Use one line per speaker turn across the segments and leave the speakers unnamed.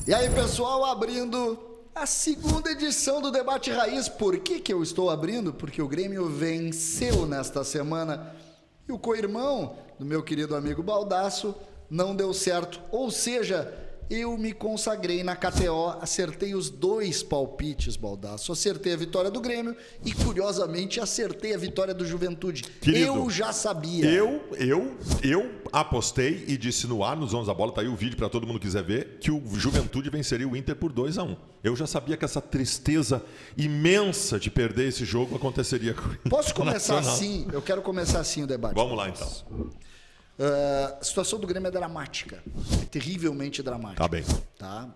E aí, pessoal, abrindo a segunda edição do Debate Raiz. Por que eu estou abrindo? Porque o Grêmio venceu nesta semana e o co-irmão do meu querido amigo Baldasso não deu certo. Ou seja, eu me consagrei na KTO, acertei os 2 palpites, Baldasso. Acertei a vitória do Grêmio e, curiosamente, acertei a vitória do Juventude.
Querido,
eu já sabia.
Eu apostei e disse no ar, nos Donos da Bola, tá aí o vídeo para todo mundo quiser ver, que o Juventude venceria o Inter por 2-1. Eu já sabia que essa tristeza imensa de perder esse jogo aconteceria com o
Posso começar assim? Eu quero começar assim o debate.
Vamos lá, então.
A situação do Grêmio é dramática, é terrivelmente dramática.
Tá bem.
Tá?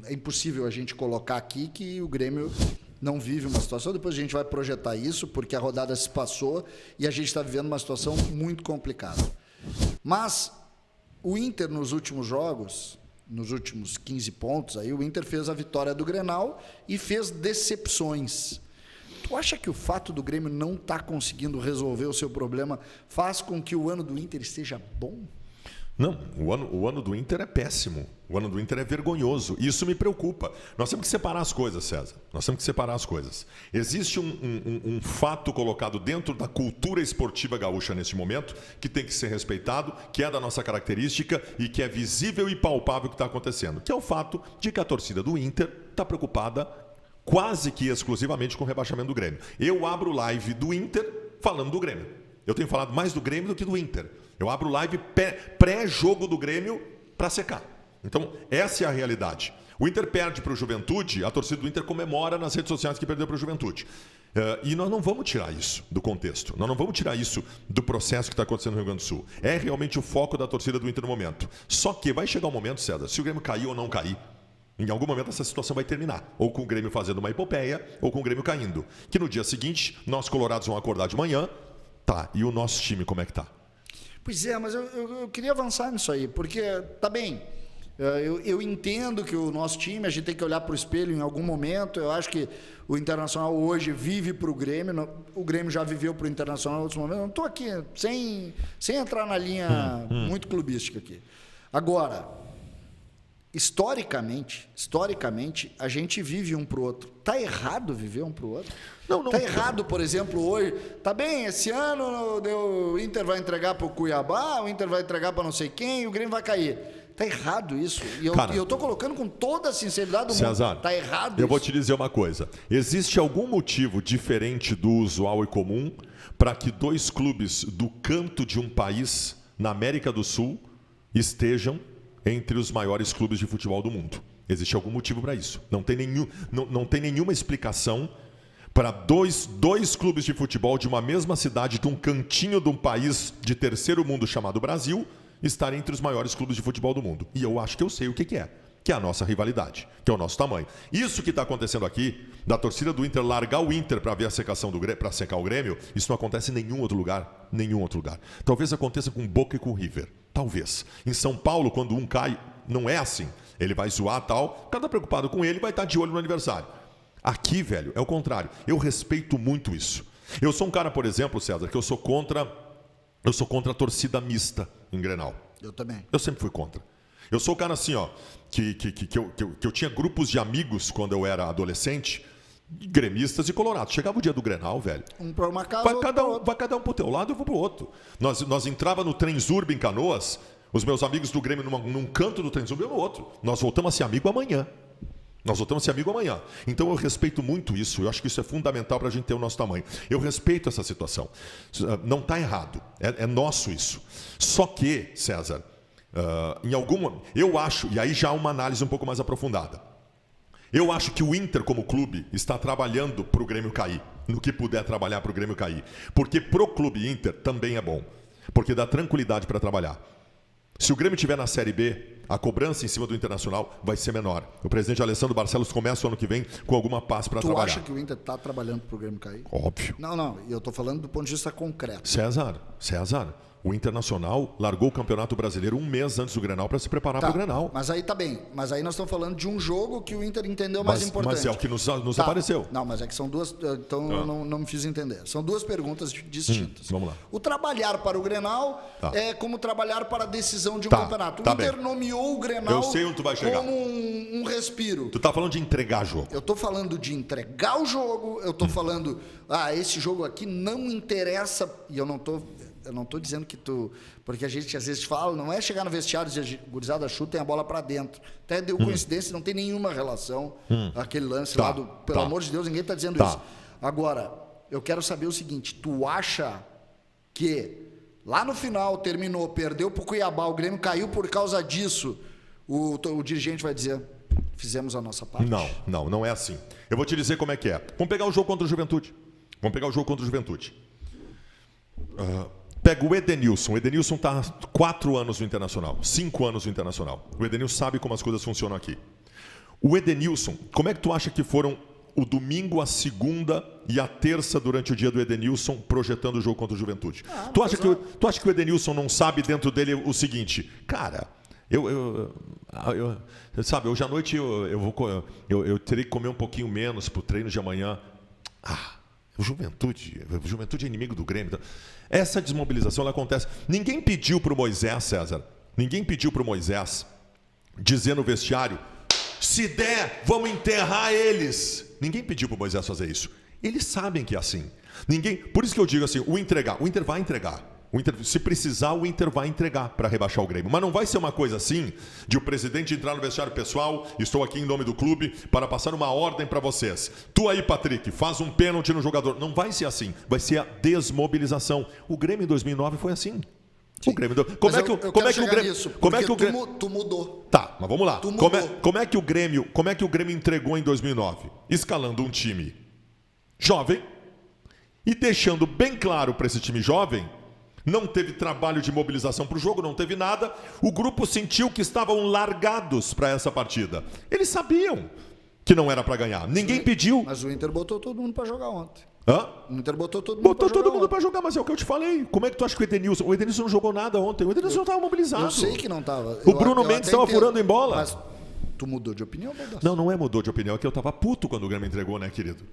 É impossível a gente colocar aqui que o Grêmio não vive uma situação. Depois a gente vai projetar isso, porque a rodada se passou e a gente está vivendo uma situação muito complicada. Mas o Inter, nos últimos jogos, nos últimos 15 pontos, aí, o Inter fez a vitória do Grenal e fez decepções. Tu acha que o fato do Grêmio não estar conseguindo resolver o seu problema faz com que o ano do Inter esteja bom?
Não, o ano do Inter é péssimo. O ano do Inter é vergonhoso. E isso me preocupa. Nós temos que separar as coisas, César. Nós temos que separar as coisas. Existe um fato colocado dentro da cultura esportiva gaúcha nesse momento que tem que ser respeitado, que é da nossa característica e que é visível e palpável o que está acontecendo. Que é o fato de que a torcida do Inter está preocupada quase que exclusivamente com o rebaixamento do Grêmio. Eu abro live do Inter falando do Grêmio. Eu tenho falado mais do Grêmio do que do Inter. Eu abro live pré-jogo do Grêmio para secar. Então, essa é a realidade. O Inter perde para o Juventude, a torcida do Inter comemora nas redes sociais que perdeu para o Juventude. E nós não vamos tirar isso do contexto. Nós não vamos tirar isso do processo que está acontecendo no Rio Grande do Sul. É realmente o foco da torcida do Inter no momento. Só que vai chegar um momento, César, se o Grêmio cair ou não cair, em algum momento essa situação vai terminar. Ou com o Grêmio fazendo uma epopeia, ou com o Grêmio caindo. Que no dia seguinte, nós colorados vão acordar de manhã. Tá, e o nosso time como é que tá?
Pois é, mas eu queria avançar nisso aí, porque, tá bem, eu entendo que o nosso time, a gente tem que olhar para o espelho em algum momento. Eu acho que o Internacional hoje vive para o Grêmio, o Grêmio já viveu para o Internacional em outros momentos. Eu não estou aqui sem entrar na linha muito clubística aqui. Agora, historicamente, a gente vive um para o outro. Tá errado viver um para o outro?
Não.
Tá errado, por exemplo, hoje. Tá bem, esse ano o Inter vai entregar para o Cuiabá, o Inter vai entregar para não sei quem, e o Grêmio vai cair. Tá errado isso. E eu tô colocando com toda a sinceridade do
César,
mundo. Tá errado isso.
Eu vou te dizer uma coisa. Existe algum motivo diferente do usual e comum para que 2 clubes do canto de um país na América do Sul estejam entre os maiores clubes de futebol do mundo? Existe algum motivo para isso. Não tem nenhuma explicação para dois clubes de futebol de uma mesma cidade, de um cantinho de um país de terceiro mundo chamado Brasil, estarem entre os maiores clubes de futebol do mundo. E eu acho que eu sei o que é a nossa rivalidade, que é o nosso tamanho. Isso que está acontecendo aqui, da torcida do Inter largar o Inter para ver a secação do Grêmio, para secar o Grêmio, isso não acontece em nenhum outro lugar. Talvez aconteça com o Boca e com o River. Talvez. Em São Paulo, quando um cai, não é assim. Ele vai zoar tal, o cara está preocupado com ele, vai estar de olho no aniversário. Aqui, velho, é o contrário. Eu respeito muito isso. Eu sou um cara, por exemplo, César, que eu sou contra a torcida mista em Grenal.
Eu também.
Eu sempre fui contra. Eu sou o cara assim, ó, que eu tinha grupos de amigos quando eu era adolescente, gremistas e colorados. Chegava o dia do Grenal, velho.
Um para uma casa,
vai cada um pro teu lado e eu vou pro outro. Nós entrava no Transurb em Canoas, os meus amigos do Grêmio num canto do Transurb e eu no outro. Nós voltamos a ser amigo amanhã. Então eu respeito muito isso. Eu acho que isso é fundamental para a gente ter o nosso tamanho. Eu respeito essa situação. Não está errado. É nosso isso. Só que, César, eu acho, e aí já uma análise um pouco mais aprofundada. Eu acho que o Inter, como clube, está trabalhando para o Grêmio cair. No que puder trabalhar para o Grêmio cair. Porque pro clube Inter também é bom. Porque dá tranquilidade para trabalhar. Se o Grêmio estiver na Série B, a cobrança em cima do Internacional vai ser menor. O presidente Alessandro Barcelos começa o ano que vem com alguma paz para trabalhar.
Tu acha que o Inter está trabalhando para o Grêmio cair?
Óbvio.
Não, eu estou falando do ponto de vista concreto.
César, O Internacional largou o Campeonato Brasileiro um mês antes do Grenal para se preparar para o Grenal.
Mas aí tá bem. Mas aí nós estamos falando de um jogo que o Inter entendeu mais importante.
Mas é o que nos apareceu.
Não, mas é que são duas... Então eu não me fiz entender. São duas perguntas distintas.
Vamos lá.
O trabalhar para o Grenal é como trabalhar para a decisão de um campeonato. O Inter nomeou o Grenal
eu sei onde tu vai chegar.
como um respiro.
Tu tá falando de entregar jogo.
Eu tô falando de entregar o jogo. Eu tô falando... esse jogo aqui não interessa... E eu não tô dizendo que tu... Porque a gente às vezes fala, não é chegar no vestiário e dizer, gurizada, chutem a bola para dentro. Até deu coincidência, não tem nenhuma relação aquele lance lá do... Pelo amor de Deus, ninguém tá dizendo isso. Agora, eu quero saber o seguinte, tu acha que lá no final terminou, perdeu pro Cuiabá, o Grêmio caiu por causa disso, o dirigente vai dizer, fizemos a nossa parte?
Não é assim. Eu vou te dizer como é que é. Vamos pegar o jogo contra o Juventude. Pega o Edenilson. O Edenilson está há 4 anos no Internacional, 5 anos no Internacional. O Edenilson sabe como as coisas funcionam aqui. O Edenilson, como é que tu acha que foram o domingo, a segunda e a terça durante o dia do Edenilson projetando o jogo contra o Juventude? Tu acha que o Edenilson não sabe dentro dele o seguinte? Cara, sabe, hoje à noite eu terei que comer um pouquinho menos para o treino de amanhã. O Juventude é inimigo do Grêmio. Essa desmobilização ela acontece. Ninguém pediu para o Moisés, César, dizer no vestiário, se der, vamos enterrar eles. Ninguém pediu para o Moisés fazer isso. Eles sabem que é assim. Por isso que eu digo assim, o Inter vai entregar. Se precisar, o Inter vai entregar para rebaixar o Grêmio. Mas não vai ser uma coisa assim, de o presidente entrar no vestiário pessoal, estou aqui em nome do clube, para passar uma ordem para vocês. Tu aí, Patrick, faz um pênalti no jogador. Não vai ser assim. Vai ser a desmobilização. O Grêmio em 2009 foi assim.
Sim.
O Grêmio... Como é que o Grêmio...
Tu mudou.
Tá, mas vamos lá. Como é que o Grêmio entregou em 2009? Escalando um time jovem e deixando bem claro para esse time jovem. Não teve trabalho de mobilização para o jogo, não teve nada. O grupo sentiu que estavam largados para essa partida. Eles sabiam que não era para ganhar. Ninguém pediu.
Mas o Inter botou todo mundo para jogar ontem.
O
Inter botou todo
mundo para jogar, mas é o que eu te falei. Como é que tu acha que o Edenilson não jogou nada ontem? O Edenilson não estava mobilizado.
Eu sei que não estava.
O Bruno Mendes estava furando em bola.
Mas tu mudou de opinião, Baldasso?
Não é mudou de opinião. É que eu estava puto quando o Grêmio entregou, né, querido?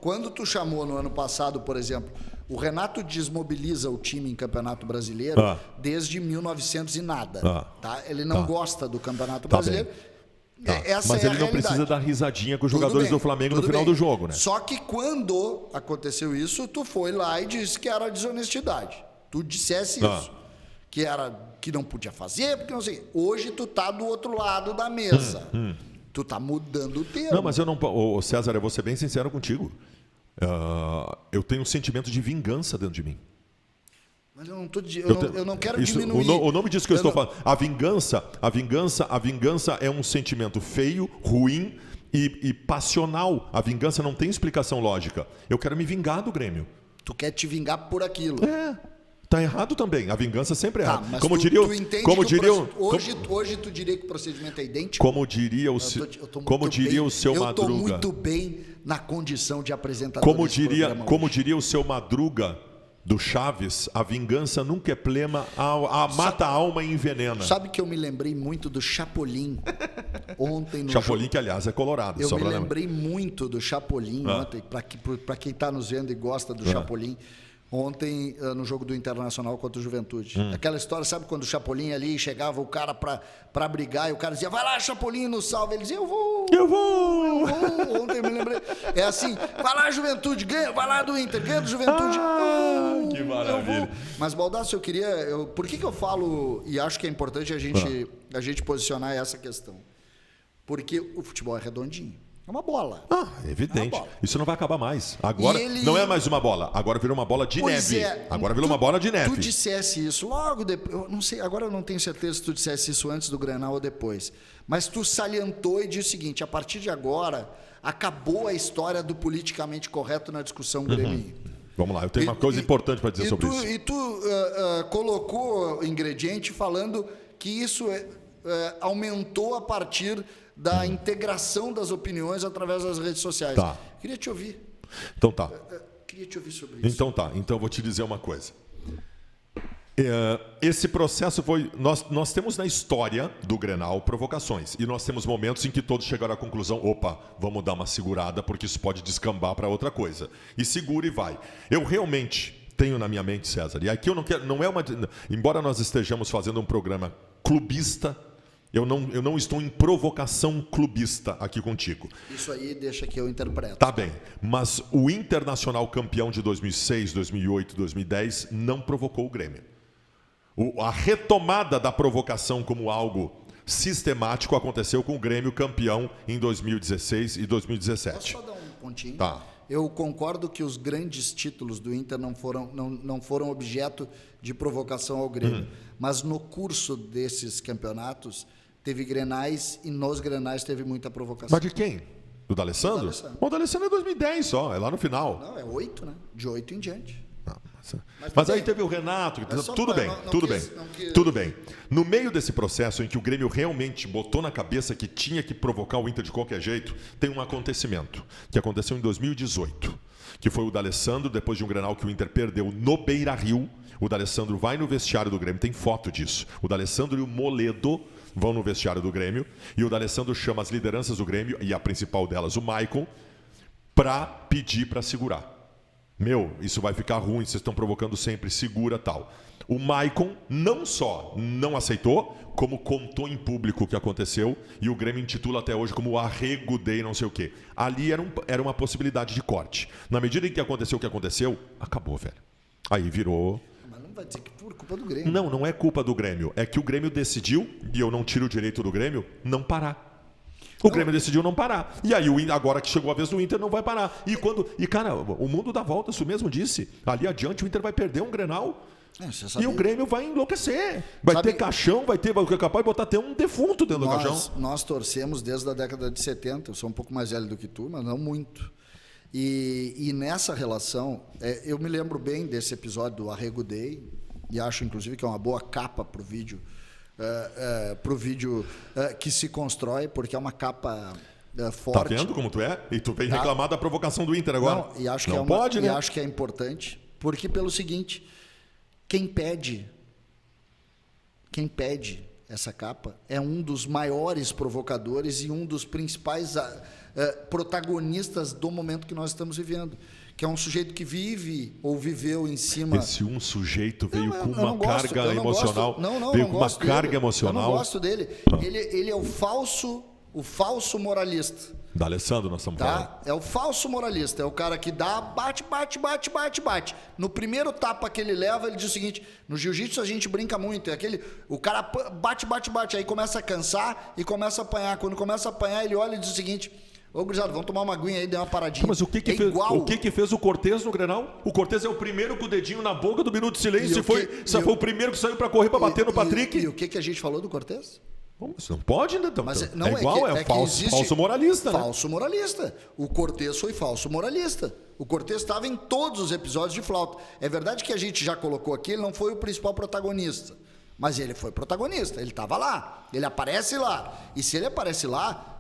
Quando tu chamou no ano passado, por exemplo, o Renato desmobiliza o time em Campeonato Brasileiro desde 1900 e nada. Tá? Ele não gosta do Campeonato Brasileiro.
Mas ele não precisa dar risadinha com os jogadores do Flamengo no final do jogo, né?
Só que quando aconteceu isso, tu foi lá e disse que era desonestidade. Tu dissesse isso. Que não podia fazer, porque não sei. Hoje tu tá do outro lado da mesa. Tu tá mudando o termo.
Não, mas eu não... César, eu vou ser bem sincero contigo. Eu tenho um sentimento de vingança dentro de mim.
Mas eu não tô eu não quero diminuir.
O nome disso que eu estou falando. A vingança é um sentimento feio, ruim e passional. A vingança não tem explicação lógica. Eu quero me vingar do Grêmio.
Tu quer te vingar por aquilo.
Tá errado também. A vingança sempre é errada.
Mas
como
hoje tu diria que o procedimento é idêntico?
Como diria o seu Madruga.
Eu estou muito bem na condição de apresentador.
Como diria o seu Madruga do Chaves, a vingança nunca é plena, mata a alma e envenena.
Sabe que eu me lembrei muito do Chapolin ontem no
Chapolin, que aliás é colorado.
Eu me lembrei muito do Chapolin ontem, para quem está nos vendo e gosta do Chapolin. Ontem, no jogo do Internacional contra o Juventude. Aquela história, sabe quando o Chapolin ali chegava o cara pra brigar e o cara dizia, vai lá, Chapolin, no salve. Ele dizia, eu vou. Ontem eu me lembrei. É assim, vai lá, Juventude, ganha, vai lá do Inter, ganha do Juventude.
Que maravilha.
Mas, Baldasso, por que eu falo, e acho que é importante a gente posicionar essa questão? Porque o futebol é redondinho. É uma bola.
Evidente. Isso não vai acabar mais. Agora não é mais uma bola. Agora virou uma bola de neve. Agora virou uma bola de neve.
Tu dissesse isso logo depois. Eu não sei, agora eu não tenho certeza se tu dissesse isso antes do Grenal ou depois. Mas tu salientou e disse o seguinte: a partir de agora, acabou a história do politicamente correto na discussão Grêmio.
Vamos lá, eu tenho uma coisa importante para dizer sobre isso.
E tu colocou o ingrediente falando que isso aumentou a partir da integração das opiniões através das redes sociais. Queria te ouvir.
Então tá.
Queria te ouvir sobre isso.
Então tá. Então eu vou te dizer uma coisa. Esse processo foi... Nós temos na história do Grenal provocações. E nós temos momentos em que todos chegaram à conclusão, opa, vamos dar uma segurada porque isso pode descambar para outra coisa. E segura e vai. Eu realmente tenho na minha mente, César, e aqui eu não quero... Não é uma, embora nós estejamos fazendo um programa clubista, eu não estou em provocação clubista aqui contigo.
Isso aí deixa que eu interpreto.
Tá bem, mas o Internacional campeão de 2006, 2008, 2010 não provocou o Grêmio. A retomada da provocação como algo sistemático aconteceu com o Grêmio campeão em 2016 e 2017.
Posso só dar um pontinho?
Tá.
Eu concordo que os grandes títulos do Inter não foram objeto de provocação ao Grêmio. Mas no curso desses campeonatos, teve grenais e nos grenais teve muita provocação.
Mas de quem? Do D'Alessandro? O D'Alessandro é 2010 só, é lá no final.
Não, é 8, né? De 8 em diante.
Mas aí teve o Renato, tudo bem, tudo bem. No meio desse processo em que o Grêmio realmente botou na cabeça que tinha que provocar o Inter de qualquer jeito, tem um acontecimento que aconteceu em 2018, que foi o D'Alessandro, depois de um Grenal que o Inter perdeu no Beira-Rio, o D'Alessandro vai no vestiário do Grêmio, tem foto disso. O D'Alessandro e o Moledo vão no vestiário do Grêmio e o D'Alessandro chama as lideranças do Grêmio, e a principal delas, o Maicon, para pedir para segurar. Isso vai ficar ruim, vocês estão provocando sempre, segura, tal. O Maicon não só não aceitou, como contou em público o que aconteceu, e o Grêmio intitula até hoje como Arrego Day não sei o quê. Ali era uma possibilidade de corte. Na medida em que aconteceu o que aconteceu, acabou, velho. Aí virou...
Mas não vai dizer que por culpa do Grêmio.
Não é culpa do Grêmio. É que o Grêmio decidiu, e eu não tiro o direito do Grêmio, não parar. O Grêmio decidiu não parar. E aí, agora que chegou a vez do Inter, não vai parar. E cara, o mundo dá volta, isso mesmo disse. Ali adiante, o Inter vai perder um Grenal. E o Grêmio vai enlouquecer. Vai ter caixão, vai capaz de botar até um defunto dentro do caixão.
Nós torcemos desde a década de 70. Eu sou um pouco mais velho do que tu, mas não muito. E nessa relação, eu me lembro bem desse episódio do Arrego Day, e acho, inclusive, que é uma boa capa para o vídeo. Que se constrói, porque é uma capa forte.
Tá vendo como tu é? E tu vem reclamar da provocação do Inter agora.
Não, e acho
não
que
pode, né?
E acho que é importante, porque pelo seguinte, quem pede essa capa é um dos maiores provocadores e um dos principais protagonistas do momento que nós estamos vivendo. Que é um sujeito que vive ou viveu em cima...
Esse sujeito veio com uma carga emocional. Veio com uma carga emocional.
Eu não gosto dele. Ele é o falso moralista.
D'Alessandro nós estamos falando.
É o falso moralista. É o cara que dá, bate. No primeiro tapa que ele leva, ele diz o seguinte: no jiu-jitsu a gente brinca muito. O cara bate. Aí começa a cansar e começa a apanhar. Quando começa a apanhar, ele olha e diz o seguinte... Ô, gurizada, vamos tomar uma aguinha aí, dê uma paradinha.
Mas o que fez o Cortez no Grenal? O Cortez é o primeiro com o dedinho na boca do minuto de silêncio. Foi o primeiro que saiu para correr para bater no Patrick.
E o que a gente falou do Cortez?
Você não pode, né?
Mas não
falso moralista, né?
Falso moralista. O Cortez foi falso moralista. O Cortez estava em todos os episódios de flauta. É verdade que a gente já colocou aqui, ele não foi o principal protagonista. Mas ele foi protagonista, ele estava lá, ele aparece lá. E se ele aparece lá...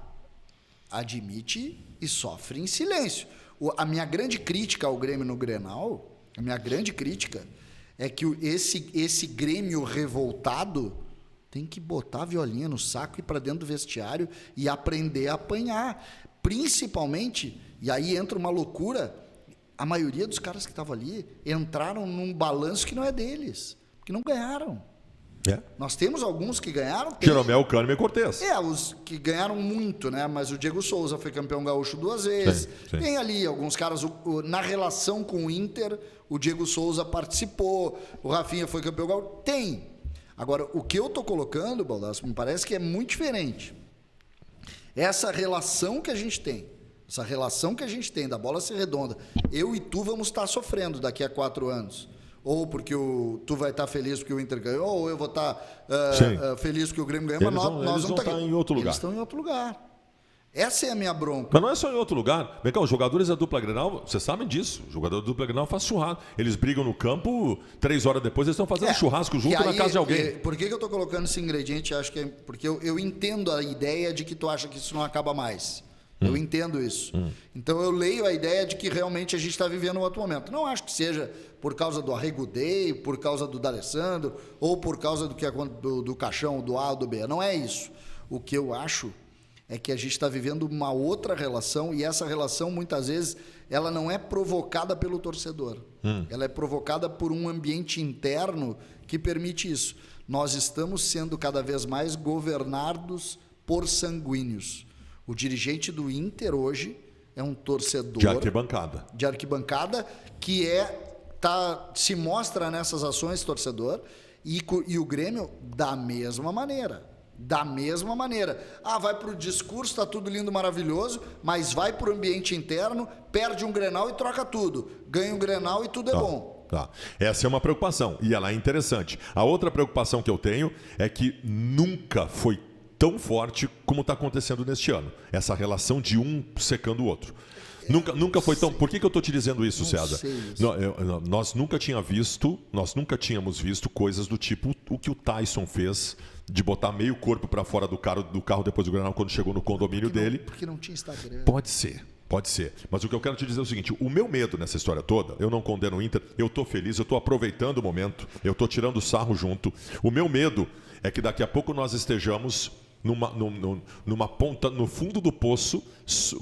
admite e sofre em silêncio. A minha grande crítica ao Grêmio no Grenal, é que esse Grêmio revoltado tem que botar a violinha no saco e ir para dentro do vestiário e aprender a apanhar. Principalmente, e aí entra uma loucura, a maioria dos caras que estavam ali entraram num balanço que não é deles, que não ganharam. Nós temos alguns que ganharam.
Jeromel, Kahneman e Cortez.
Os que ganharam muito, né? Mas o Diego Souza foi campeão gaúcho 2 vezes. Sim. Tem ali alguns caras, na relação com o Inter, o Diego Souza participou, o Rafinha foi campeão gaúcho. Tem. Agora, o que eu estou colocando, Baldasso, me parece que é muito diferente. Essa relação que a gente tem, da bola ser redonda, eu e tu vamos estar sofrendo daqui a 4 anos. Ou porque tu vai estar feliz porque o Inter ganhou, ou eu vou estar feliz porque o Grêmio ganhou, mas nós vamos estar
em outro lugar.
Eles estão em outro lugar. Essa é a minha bronca.
Mas não é só em outro lugar. Vem cá, os jogadores da dupla Grenal, vocês sabem disso. O jogador da dupla Grenal faz churrasco. Eles brigam no campo, 3 horas depois eles estão fazendo churrasco junto na casa de alguém.
Por que eu estou colocando esse ingrediente? Acho que porque eu entendo a ideia de que tu acha que isso não acaba mais. Eu entendo isso. Então eu leio a ideia de que realmente a gente está vivendo um outro momento. Não acho que seja por causa do Arregudei, por causa do D'Alessandro, ou por causa do caixão, do A ou do B. Não é isso. O que eu acho é que a gente está vivendo uma outra relação, e essa relação, muitas vezes, ela não é provocada pelo torcedor. Ela é provocada por um ambiente interno que permite isso. Nós estamos sendo cada vez mais governados por sanguíneos. O dirigente do Inter hoje é um torcedor...
De arquibancada.
De arquibancada, que se mostra nessas ações torcedor, e o Grêmio da mesma maneira. Da mesma maneira. Vai para o discurso, está tudo lindo, maravilhoso, mas vai para o ambiente interno, perde um Grenal e troca tudo. Ganha um Grenal e tudo é bom.
Tá. Essa é uma preocupação, e ela é interessante. A outra preocupação que eu tenho é que nunca foi tão forte como está acontecendo neste ano. Essa relação de um secando o outro. Nunca foi tão... Por que eu estou te dizendo isso, César? Nós nunca tínhamos visto coisas do tipo o que o Tyson fez de botar meio corpo para fora do carro depois do Grenal quando chegou no condomínio dele.
Porque não tinha Instagram.
Pode ser. Mas o que eu quero te dizer é o seguinte, o meu medo nessa história toda, eu não condeno o Inter, eu estou feliz, eu estou aproveitando o momento, eu estou tirando sarro junto. O meu medo é que daqui a pouco nós estejamos numa ponta, no fundo do poço,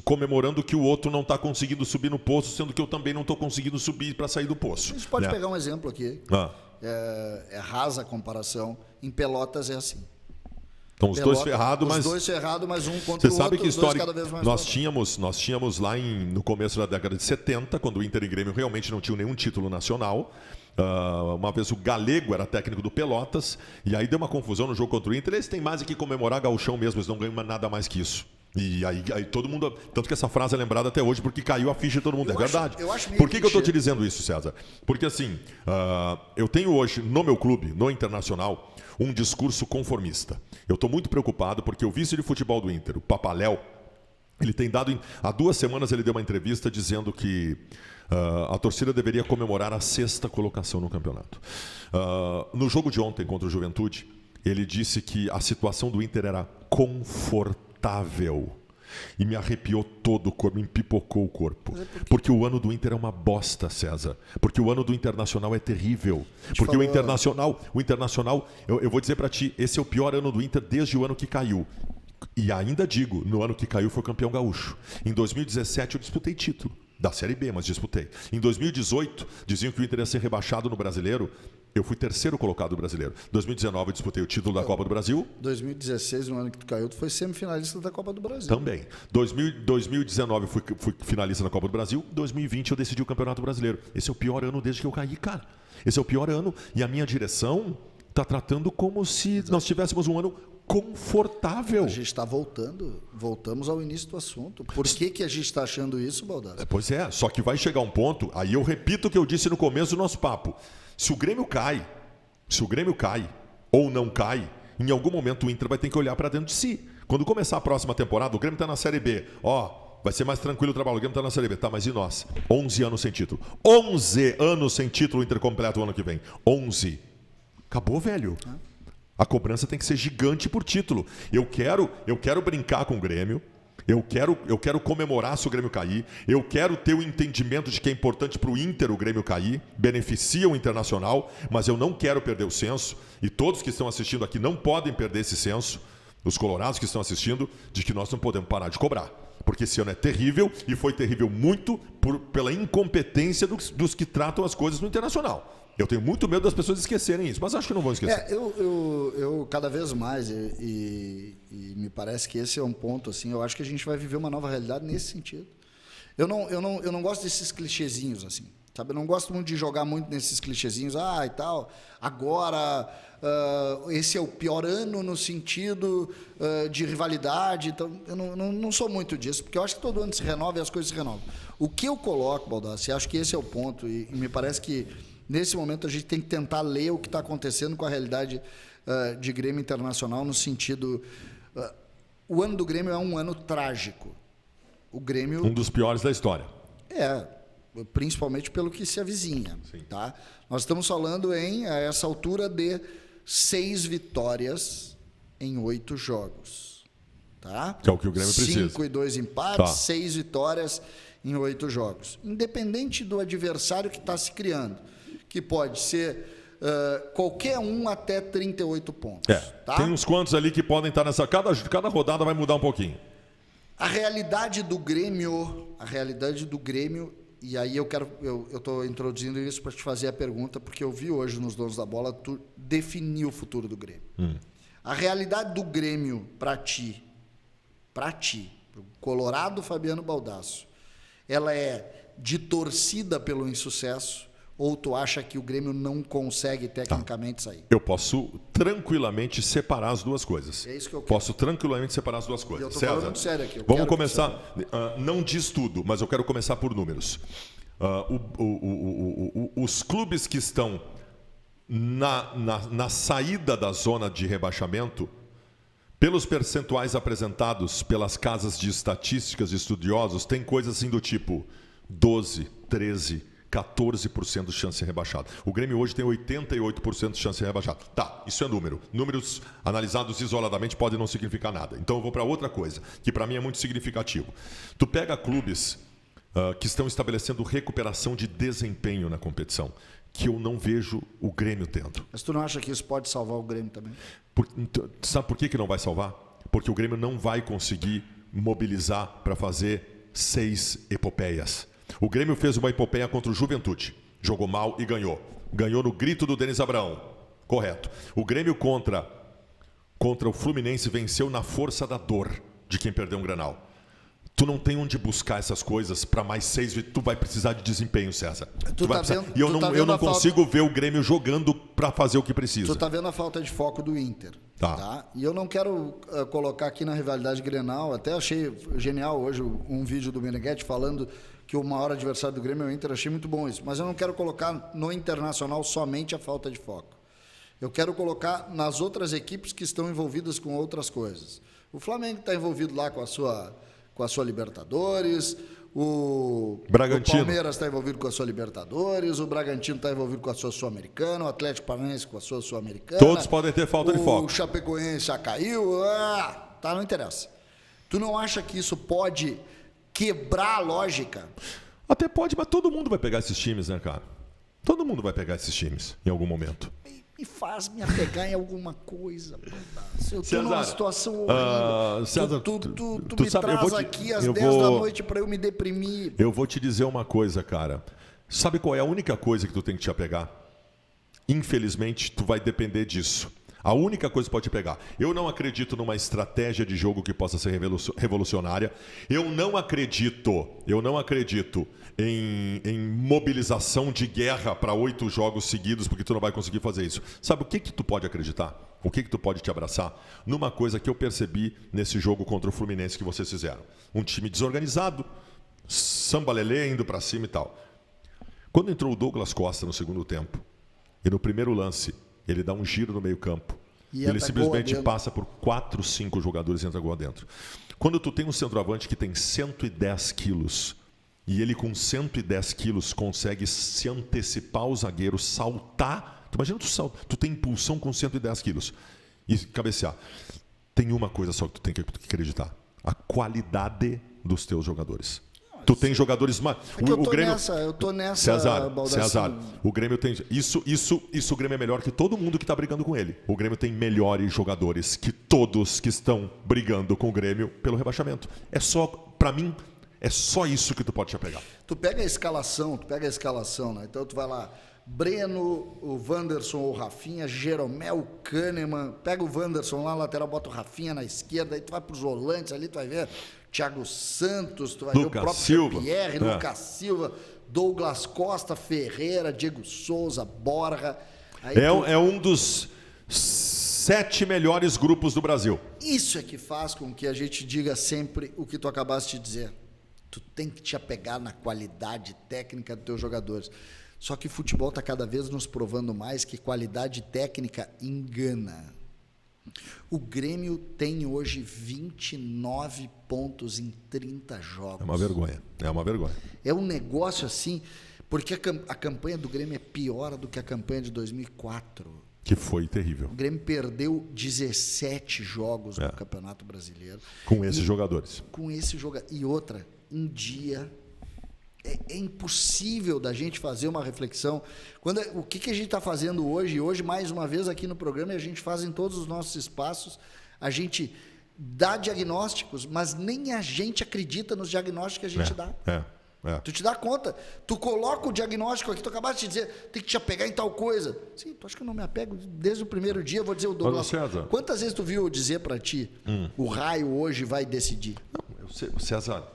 comemorando que o outro não está conseguindo subir no poço, sendo que eu também não estou conseguindo subir para sair do poço.
A gente pode pegar um exemplo aqui. É rasa a comparação. Em Pelotas é assim.
Então os dois ferrados, mas...
Os dois ferrados, mas um contra o outro.
Você sabe que história
cada vez mais
nós tínhamos lá no começo da década de 70, quando o Inter e Grêmio realmente não tinham nenhum título nacional. Uma vez o Galego era técnico do Pelotas, e aí deu uma confusão no jogo contra o Inter. Eles têm mais que comemorar gauchão mesmo, eles não ganham nada mais que isso. E aí todo mundo... Tanto que essa frase é lembrada até hoje porque caiu a ficha de todo mundo. É verdade. Por que eu estou te dizendo isso, César? Porque assim, eu tenho hoje no meu clube, no Internacional, um discurso conformista. Eu estou muito preocupado porque o vice de futebol do Inter, o Papaléu, ele tem dado... Há 2 semanas ele deu uma entrevista dizendo que a torcida deveria comemorar a 6ª colocação no campeonato. No jogo de ontem contra o Juventude, ele disse que a situação do Inter era confortável. E me arrepiou todo o corpo, me empipocou o corpo. Porque o ano do Inter é uma bosta, César. Porque o ano do Internacional é terrível. Porque o Internacional, eu vou dizer para ti, esse é o pior ano do Inter desde o ano que caiu. E ainda digo, no ano que caiu foi campeão gaúcho. Em 2017 eu disputei título da Série B, mas disputei. Em 2018, diziam que o Inter ia ser rebaixado no Brasileiro. Eu fui 3º colocado no Brasileiro. Em 2019 eu disputei o título da Copa do Brasil.
2016, no ano que tu caiu, tu foi semifinalista da Copa do Brasil.
Também. 2019 eu fui finalista na Copa do Brasil. 2020 eu decidi o Campeonato Brasileiro. Esse é o pior ano desde que eu caí, cara. Esse é o pior ano. E a minha direção está tratando como se nós tivéssemos um ano confortável.
A gente está voltamos ao início do assunto. Por que a gente está achando isso, Baldassi?
Pois é, só que vai chegar um ponto, aí eu repito o que eu disse no começo do nosso papo. Se o Grêmio cai ou não cai, em algum momento o Inter vai ter que olhar para dentro de si. Quando começar a próxima temporada, o Grêmio está na Série B. Vai ser mais tranquilo o trabalho, o Grêmio está na Série B. Tá, mas e nós? 11 anos sem título. 11 anos sem título, o Inter completa o ano que vem. 11. Acabou, velho. A cobrança tem que ser gigante por título. Eu quero brincar com o Grêmio. Eu quero comemorar se o Grêmio cair. Eu quero ter o entendimento de que é importante para o Inter o Grêmio cair. Beneficia o Internacional, mas eu não quero perder o senso. E todos que estão assistindo aqui não podem perder esse senso. Os colorados que estão assistindo, de que nós não podemos parar de cobrar. Porque esse ano é terrível e foi terrível muito pela incompetência dos que tratam as coisas no Internacional. Eu tenho muito medo das pessoas esquecerem isso, mas acho que não vão esquecer.
Eu cada vez mais, e me parece que esse é um ponto, assim, eu acho que a gente vai viver uma nova realidade nesse sentido. Eu não gosto desses clichêzinhos, assim, sabe? Eu não gosto muito de jogar muito nesses clichêzinhos, e tal, agora esse é o pior ano no sentido de rivalidade, então eu não sou muito disso, porque eu acho que todo ano se renova e as coisas se renovam. O que eu coloco, Baldassi, acho que esse é o ponto, e me parece que nesse momento a gente tem que tentar ler o que está acontecendo com a realidade de Grêmio Internacional no sentido... o ano do Grêmio é um ano trágico. O Grêmio...
Um dos piores da história.
Principalmente pelo que se avizinha. Tá? Nós estamos falando a essa altura de 6 vitórias em 8 jogos. Tá?
Que é o que o Grêmio precisa.
5 e 2 empates, 6 vitórias em 8 jogos. Independente do adversário que está se criando, que pode ser qualquer um até 38 pontos. Tá?
Tem uns quantos ali que podem estar nessa... Cada rodada vai mudar um pouquinho.
A realidade do Grêmio, e aí eu estou introduzindo isso para te fazer a pergunta, porque eu vi hoje nos Donos da Bola, tu definir o futuro do Grêmio. A realidade do Grêmio para ti, pro Colorado Fabiano Baldasso, ela é de torcida pelo insucesso, ou tu acha que o Grêmio não consegue tecnicamente sair?
Eu posso tranquilamente separar as duas coisas.
É isso que eu quero.
Posso tranquilamente separar as duas coisas.
Eu estou falando sério aqui.
Vamos começar. Não diz tudo, mas eu quero começar por números. Os clubes que estão na saída da zona de rebaixamento, pelos percentuais apresentados pelas casas de estatísticas e estudiosos, tem coisas assim do tipo 12, 13, 14% de chance de ser rebaixado. O Grêmio hoje tem 88% de chance de ser rebaixado. Tá, isso é número. Números analisados isoladamente podem não significar nada. Então eu vou para outra coisa, que para mim é muito significativo. Tu pega clubes que estão estabelecendo recuperação de desempenho na competição, que eu não vejo o Grêmio tendo.
Mas tu não acha que isso pode salvar o Grêmio também?
Sabe por que não vai salvar? Porque o Grêmio não vai conseguir mobilizar para fazer 6 epopeias. O Grêmio fez uma epopeia contra o Juventude. Jogou mal e ganhou. Ganhou no grito do Denis Abraão. Correto. O Grêmio contra o Fluminense venceu na força da dor de quem perdeu um Grenal. Tu não tem onde buscar essas coisas para mais 6. Tu vai precisar de desempenho, César. E eu não consigo ver o Grêmio jogando para fazer o que precisa.
Tu tá vendo a falta de foco do Inter. Tá? E eu não quero colocar aqui na rivalidade Grenal. Até achei genial hoje um vídeo do Meneghetti falando que o maior adversário do Grêmio é o Inter. Achei muito bom isso. Mas eu não quero colocar no Internacional somente a falta de foco. Eu quero colocar nas outras equipes que estão envolvidas com outras coisas. O Flamengo está envolvido lá com a sua Libertadores, o Palmeiras está envolvido com a sua Libertadores, o Bragantino está envolvido com a sua Sul-Americana, o Atlético Paranaense com a sua Sul-Americana.
Todos podem ter falta de foco.
O Chapecoense já caiu, não interessa. Tu não acha que isso pode quebrar a lógica?
Até pode, mas todo mundo vai pegar esses times, né, cara? Todo mundo vai pegar esses times em algum momento.
Me faz me apegar em alguma coisa. Eu estou numa situação horrível.
César,
tu me sabe, traz aqui às 10 da noite para eu me deprimir.
Eu vou te dizer uma coisa, cara. Sabe qual é a única coisa que tu tem que te apegar? Infelizmente, tu vai depender disso. A única coisa que pode te pegar. Eu não acredito numa estratégia de jogo que possa ser revolucionária. Eu não acredito em mobilização de guerra para 8 jogos seguidos, porque tu não vai conseguir fazer isso. Sabe o que tu pode acreditar? O que tu pode te abraçar? Numa coisa que eu percebi nesse jogo contra o Fluminense que vocês fizeram. Um time desorganizado, samba-lelê indo para cima e tal. Quando entrou o Douglas Costa no segundo tempo, e no primeiro lance, ele dá um giro no meio-campo. E ele simplesmente passa por 4, 5 jogadores e entra gol dentro. Quando tu tem um centroavante que tem 110 quilos, e ele com 110 quilos consegue se antecipar ao zagueiro, saltar. Tu imagina tu tem impulsão com 110 quilos e cabecear. Tem uma coisa só que tu tem que acreditar: a qualidade dos teus jogadores. Tu tem jogadores mais.
Eu tô nessa.
César, o Grêmio tem. Isso o Grêmio é melhor que todo mundo que está brigando com ele. O Grêmio tem melhores jogadores que todos que estão brigando com o Grêmio pelo rebaixamento. Para mim, é só isso que tu pode te apegar.
Tu pega a escalação, né? Então tu vai lá, Breno, o Wanderson ou o Rafinha, Jeromel, Kahneman, pega o Wanderson lá, lateral, bota o Rafinha na esquerda, aí tu vai para os volantes ali, tu vai ver Thiago Santos, tu vai ver o próprio Pierre, Lucas Silva, Douglas Costa, Ferreira, Diego Souza, Borja.
É um dos 7 melhores grupos do Brasil.
Isso é que faz com que a gente diga sempre o que tu acabaste de dizer. Tu tem que te apegar na qualidade técnica dos teus jogadores. Só que o futebol está cada vez nos provando mais que qualidade técnica engana. O Grêmio tem hoje 29 pontos em 30 jogos.
É uma vergonha.
É um negócio assim, porque a campanha do Grêmio é pior do que a campanha de 2004.
Que foi terrível.
O Grêmio perdeu 17 jogos no Campeonato Brasileiro.
Com esses jogadores.
Com esse jogador. E outra, um dia... É impossível da gente fazer uma reflexão. O que a gente está fazendo hoje? Hoje, mais uma vez, aqui no programa, e a gente faz em todos os nossos espaços, a gente dá diagnósticos, mas nem a gente acredita nos diagnósticos que a gente dá. Tu te dá conta. Tu coloca o diagnóstico aqui, tu acabaste de dizer, tem que te apegar em tal coisa. Sim, tu acha que eu não me apego desde o primeiro dia, vou dizer o Douglas.
César.
Quantas vezes tu viu eu dizer para ti, o raio hoje vai decidir?
Não, eu sei, César,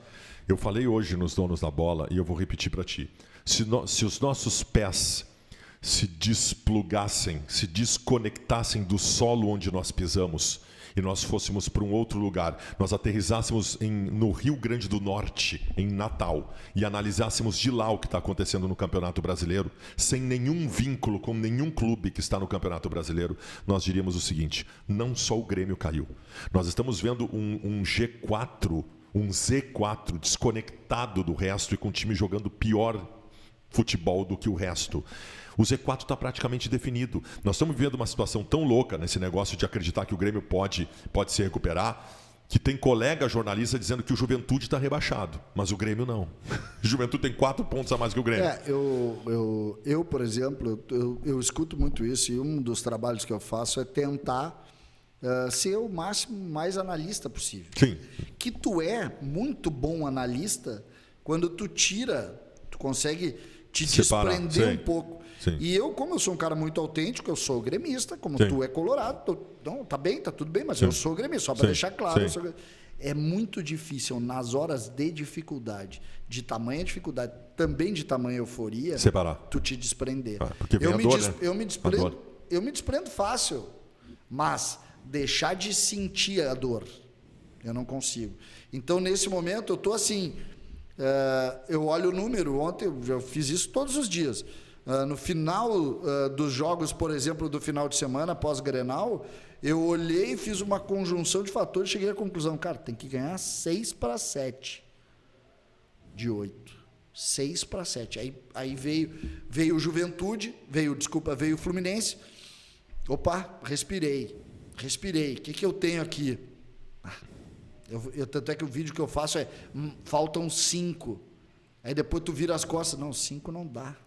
eu falei hoje nos Donos da Bola e eu vou repetir para ti. Se os nossos pés se desplugassem, se desconectassem do solo onde nós pisamos, e nós fôssemos para um outro lugar, nós aterrissássemos no Rio Grande do Norte, em Natal, e analisássemos de lá o que está acontecendo no Campeonato Brasileiro, sem nenhum vínculo com nenhum clube que está no Campeonato Brasileiro, nós diríamos o seguinte: não só o Grêmio caiu. Nós estamos vendo um G4, um Z4 desconectado do resto e com o time jogando pior futebol do que o resto. O Z4 está praticamente definido. Nós estamos vivendo uma situação tão louca nesse negócio de acreditar que o Grêmio pode se recuperar, que tem colega jornalista dizendo que o Juventude está rebaixado, mas o Grêmio não. O Juventude tem 4 pontos a mais que o Grêmio.
Eu por exemplo, eu escuto muito isso, e um dos trabalhos que eu faço é tentar ser o mais analista possível.
Sim.
Que tu é muito bom analista quando tu consegue te
separar,
desprender um pouco.
Sim.
E eu, como eu sou um cara muito autêntico, eu sou gremista, como tu é colorado, então tá tudo bem, mas eu sou gremista, só para deixar claro. É muito difícil, nas horas de dificuldade, de tamanha dificuldade, também de tamanha euforia,
separar.
Tu te desprender.
Porque vem
eu me desprendo fácil, mas deixar de sentir a dor, eu não consigo. Então, nesse momento, eu estou assim, eu olho o número, ontem eu fiz isso todos os dias. No final dos jogos, por exemplo, do final de semana, pós-Grenal, eu olhei e fiz uma conjunção de fatores e cheguei à conclusão, cara, tem que ganhar 6-7 de 8. 6-7. Aí veio o Juventude, veio o Fluminense. Opa, respirei. O que eu tenho aqui? Tanto é que o vídeo que eu faço faltam 5. Aí depois tu vira as costas. Não, 5 não dá.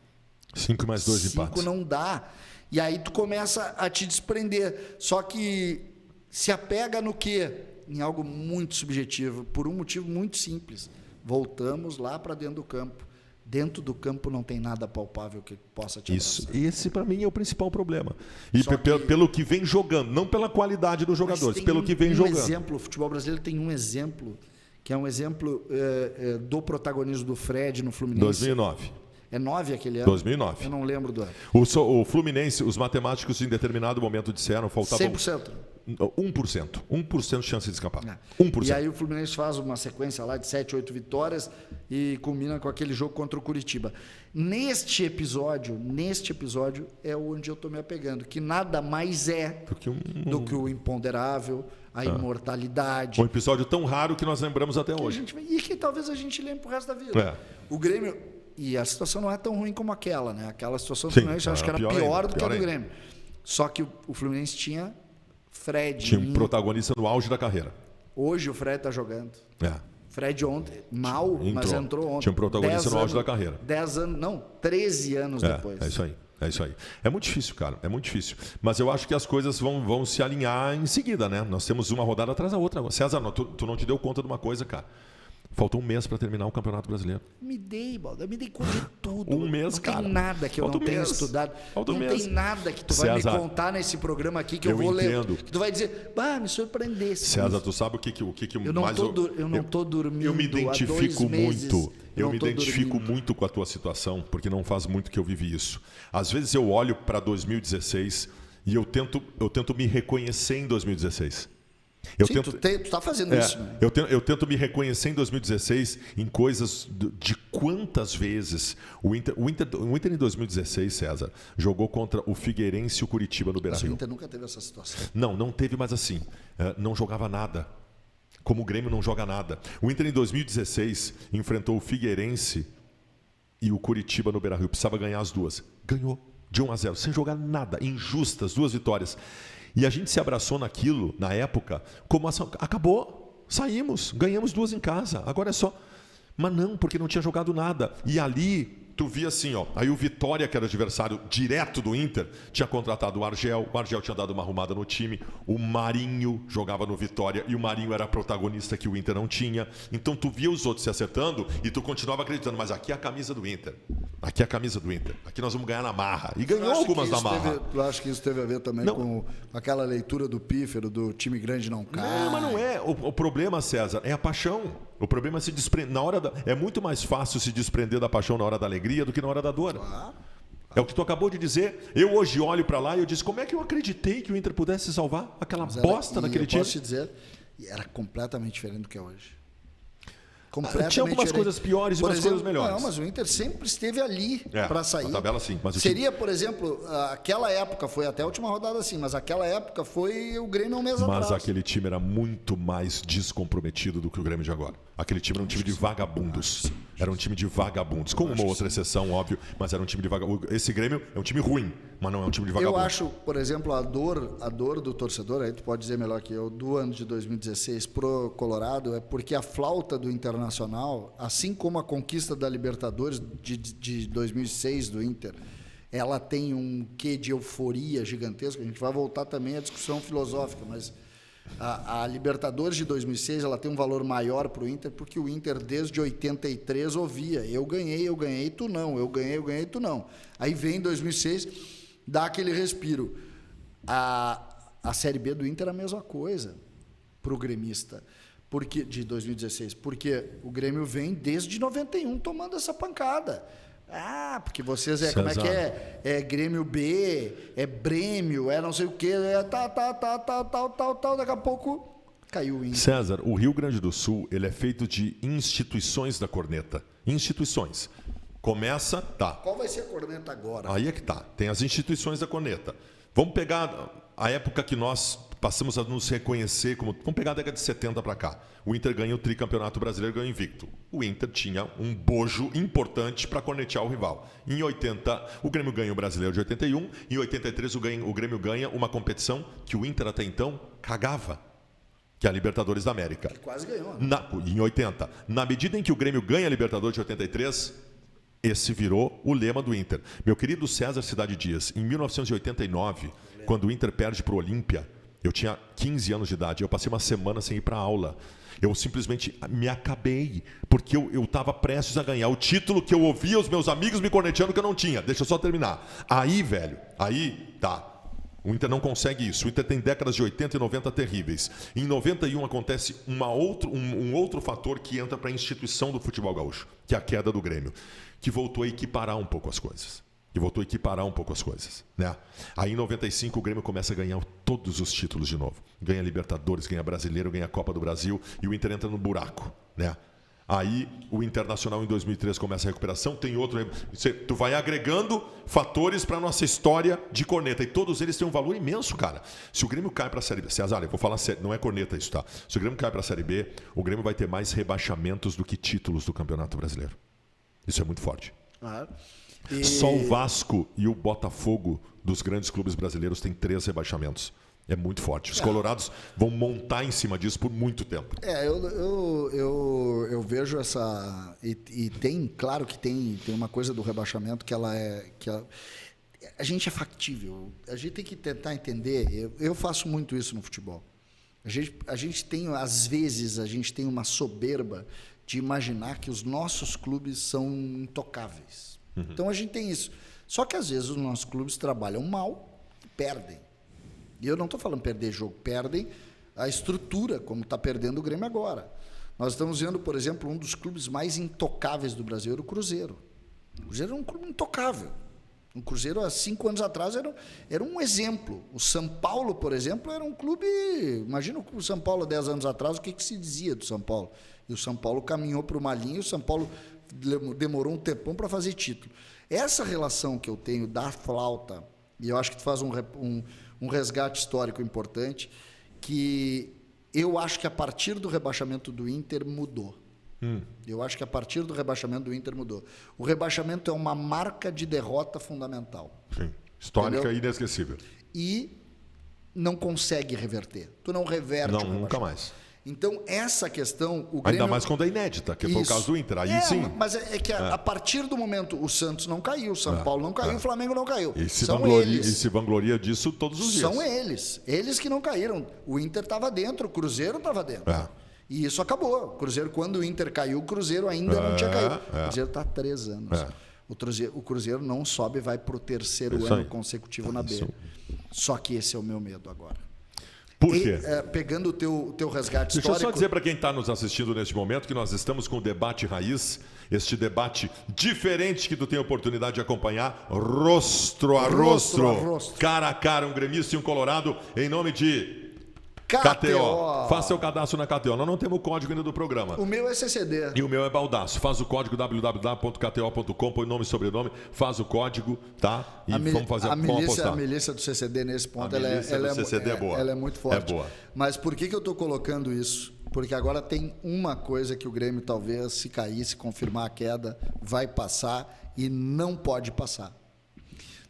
5 mais 2 empates.
5 não dá. E aí tu começa a te desprender. Só que se apega no quê? Em algo muito subjetivo, por um motivo muito simples. Voltamos lá para dentro do campo. Dentro do campo não tem nada palpável que possa te abraçar.
Esse para mim é o principal problema. E pelo que vem jogando, não pela qualidade dos jogadores, pelo que vem jogando.
Exemplo, o futebol brasileiro tem um exemplo, que é um exemplo do protagonismo do Fred no Fluminense.
2009.
É 9 aquele ano?
2009.
Eu não lembro do ano.
O Fluminense, os matemáticos em determinado momento disseram, faltava
100%.
1%. 1% de chance de escapar. 1%.
E aí o Fluminense faz uma sequência lá de 7, 8 vitórias e culmina com aquele jogo contra o Curitiba. Neste episódio é onde eu estou me apegando, que nada mais é do que o imponderável, a imortalidade.
Um episódio tão raro que nós lembramos até hoje.
E que talvez a gente lembre pro resto da vida. O Grêmio... E a situação não é tão ruim como aquela, né? Aquela situação do Fluminense eu acho que era pior do que a do Grêmio. Só que o Fluminense tinha Fred.
Tinha um protagonista no auge da carreira.
Hoje o Fred está jogando. Fred ontem, mas entrou ontem.
Tinha um protagonista no auge da carreira.
10 anos, não, 13 anos depois.
É isso aí. É muito difícil, cara. É muito difícil. Mas eu acho que as coisas vão se alinhar em seguida, né? Nós temos uma rodada atrás da outra. César, tu não te deu conta de uma coisa, cara. Faltou um mês para terminar o Campeonato Brasileiro.
Me dei conta de tudo.
Um mês, cara.
Não tem nada que eu não tenha estudado. Não tem nada que tu vai me contar nesse programa aqui que eu vou ler. Que tu vai dizer, me surpreendesse.
César, tu sabe o que
eu não estou dormindo.
Eu me identifico muito. Eu me identifico
dormindo.
muito com a tua situação, porque não faz muito que eu vivi isso. Às vezes eu olho para 2016 e eu tento me reconhecer em 2016.
Tu está fazendo isso. Né?
Eu tento me reconhecer em 2016 em coisas de quantas vezes o Inter em 2016, César, jogou contra o Figueirense e o Curitiba no Beira-Rio.
O Inter nunca teve essa situação.
Não teve, mas assim, não jogava nada. Como o Grêmio não joga nada. O Inter em 2016 enfrentou o Figueirense e o Curitiba no Beira-Rio. Precisava ganhar as duas. Ganhou. De 1-0, sem jogar nada, injustas, 2 vitórias. E a gente se abraçou naquilo, na época, como ação. Acabou, saímos, ganhamos 2 em casa, agora é só... Mas não, porque não tinha jogado nada. E ali... Tu via assim, ó, aí o Vitória, que era adversário direto do Inter, tinha contratado o Argel tinha dado uma arrumada no time, o Marinho jogava no Vitória e o Marinho era protagonista que o Inter não tinha. Então tu via os outros se acertando e tu continuava acreditando, mas aqui é a camisa do Inter. Aqui é a camisa do Inter. Aqui nós vamos ganhar na marra. E ganhou algumas na marra.
Eu acho que isso teve a ver também com aquela leitura do pífero, do time grande não cai.
Não, mas não é. O problema, César, é a paixão. O problema é se desprender. É muito mais fácil se desprender da paixão na hora da alegria do que na hora da dor. É o que tu acabou de dizer. Eu hoje olho para lá e eu disse, como é que eu acreditei que o Inter pudesse salvar aquela bosta naquele time?
Eu posso te dizer, era completamente diferente do que é hoje.
Tinha algumas coisas piores e umas coisas melhores.
Não, mas o Inter sempre esteve ali para sair.
Na tabela, sim. Mas
seria, por exemplo, aquela época, foi até a última rodada assim, mas aquela época foi o Grêmio um mês atrás.
Mas aquele time era muito mais descomprometido do que o Grêmio de agora. Aquele time era um time de vagabundos. Era um time de vagabundos. Com uma outra exceção, óbvio, mas era um time de vagabundos. Esse Grêmio é um time ruim, mas não é um time de vagabundos.
Eu acho, por exemplo, a dor do torcedor, aí tu pode dizer melhor que eu, do ano de 2016 pro Colorado, é porque a flauta do Internacional, assim como a conquista da Libertadores de 2006 do Inter, ela tem um quê de euforia gigantesco. A gente vai voltar também à discussão filosófica, mas a Libertadores de 2006 ela tem um valor maior para o Inter, porque o Inter desde 83 ouvia, eu ganhei, tu não, eu ganhei, tu não. Aí vem 2006, dá aquele respiro. A Série B do Inter é a mesma coisa para o gremista, porque, de 2016, porque o Grêmio vem desde 91 tomando essa pancada. Porque vocês como é que é? É Grêmio B, é Brêmio, é não sei o quê, é tal, daqui a pouco caiu o Inter.
César, o Rio Grande do Sul, ele é feito de instituições da corneta. Instituições. Começa,
Qual vai ser a corneta agora?
Aí é que tá. Tem as instituições da corneta. Vamos pegar a época que nós passamos a nos reconhecer como... Vamos pegar a década de 70 para cá. O Inter ganha o tricampeonato brasileiro, ganha o invicto. O Inter tinha um bojo importante para cornetear o rival. Em 80, o Grêmio ganha o brasileiro de 81. Em 83, o Grêmio ganha uma competição que o Inter até então cagava, que é a Libertadores da América.
Ele quase ganhou, né?
Em 80. Na medida em que o Grêmio ganha a Libertadores de 83... esse virou o lema do Inter. Meu querido César Cidade Dias, em 1989, quando o Inter perde para o Olímpia, eu tinha 15 anos de idade, eu passei uma semana sem ir para aula. Eu simplesmente me acabei, porque eu estava prestes a ganhar o título que eu ouvia os meus amigos me corneteando que eu não tinha. Deixa eu só terminar. Aí, velho, o Inter não consegue isso. O Inter tem décadas de 80 e 90 terríveis. Em 91 acontece um outro fator que entra para a instituição do futebol gaúcho, que é a queda do Grêmio, que voltou a equiparar um pouco as coisas. Né? Aí em 95 o Grêmio começa a ganhar todos os títulos de novo. Ganha Libertadores, ganha Brasileiro, ganha Copa do Brasil e o Inter entra no buraco, né? Aí o Internacional em 2003 começa a recuperação, tem outro... Tu vai agregando fatores para a nossa história de corneta e todos eles têm um valor imenso, cara. Se o Grêmio cai para a Série B... César, eu vou falar sério, não é corneta isso, tá? Se o Grêmio cai para a Série B, o Grêmio vai ter mais rebaixamentos do que títulos do Campeonato Brasileiro. Isso é muito forte. Só o Vasco e o Botafogo dos grandes clubes brasileiros têm 3 rebaixamentos. É muito forte. Os colorados vão montar em cima disso por muito tempo.
Eu vejo essa... E tem, claro que tem uma coisa do rebaixamento que ela é... a gente é factível. A gente tem que tentar entender. Eu faço muito isso no futebol. A gente tem, às vezes, uma soberba de imaginar que os nossos clubes são intocáveis. Uhum. Então, a gente tem isso. Só que, às vezes, os nossos clubes trabalham mal e perdem. E eu não estou falando perder jogo, perdem a estrutura, como está perdendo o Grêmio agora. Nós estamos vendo, por exemplo, um dos clubes mais intocáveis do Brasil era o Cruzeiro. O Cruzeiro era um clube intocável. O Cruzeiro, há 5 anos atrás, era um exemplo. O São Paulo, por exemplo, era um clube... Imagina o São Paulo, 10 anos atrás, o que se dizia do São Paulo. E o São Paulo caminhou para uma linha e o São Paulo demorou um tempão para fazer título. Essa relação que eu tenho da flauta, e eu acho que tu faz um resgate histórico importante, que eu acho que a partir do rebaixamento do Inter mudou. Eu acho que a partir do rebaixamento do Inter mudou. O rebaixamento é uma marca de derrota fundamental.
Sim. Histórica
Entendeu?
e inesquecível.
E não consegue reverter. Tu não reverte o
Não, nunca
rebaixamento.
mais.
Então, essa questão... O Grêmio...
Ainda mais quando é inédita, que foi o
Isso.
caso do Inter. Aí sim.
Mas é que a partir do momento... O Santos não caiu, o São Paulo não caiu, o Flamengo não caiu.
E se,
São
vangloria,
eles.
e se vangloria disso todos os dias.
São eles. Eles que não caíram. O Inter estava dentro, o Cruzeiro estava dentro.
É.
E isso acabou. O Cruzeiro, quando o Inter caiu, o Cruzeiro ainda não tinha caído. O
É.
Cruzeiro está há 3 anos.
É.
O Cruzeiro não sobe e vai para o terceiro
Isso
ano
aí.
consecutivo na B.
Isso.
Só que esse é o meu medo agora.
Por
E,
quê?
pegando o teu resgate
Deixa eu
histórico...
só dizer para quem está nos assistindo neste momento que nós estamos com o Debate Raiz, este debate diferente que tu tem a oportunidade de acompanhar, rosto a
Rosto
rosto,
a rosto.
cara a cara, um gremista e um colorado, em nome de KTO.
KTO.
Faça seu cadastro na KTO. Nós não temos o código ainda do programa.
O meu é CCD.
E o meu é Baldaço. Faz o código www.kto.com, põe nome e sobrenome, faz o código, tá? E vamos fazer
a
vamos apostar.
milícia do CCD nesse ponto,
A
ela
milícia do CCD é boa.
ela é muito forte.
É boa.
Mas por que eu estou colocando isso? Porque agora tem uma coisa que o Grêmio talvez, se cair, se confirmar a queda, vai passar e não pode passar.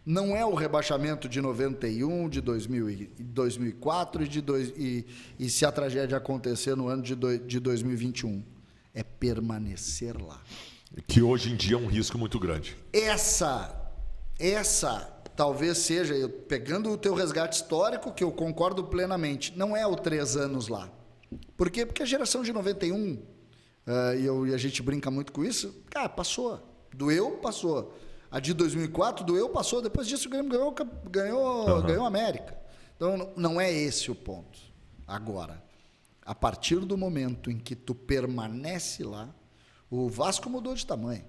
Não é o rebaixamento de 91, de 2004 e se a tragédia acontecer no ano de 2021. É permanecer lá.
Que hoje em dia é um risco muito grande.
Essa talvez seja, pegando o teu resgate histórico, que eu concordo plenamente, não é o 3 anos lá. Por quê? Porque a geração de 91, e a gente brinca muito com isso, cara, passou. Doeu, passou. A de 2004 doeu, passou. Depois disso o Grêmio ganhou a América. Então não é esse o ponto. Agora, a partir do momento em que tu permanece lá, o Vasco mudou de tamanho.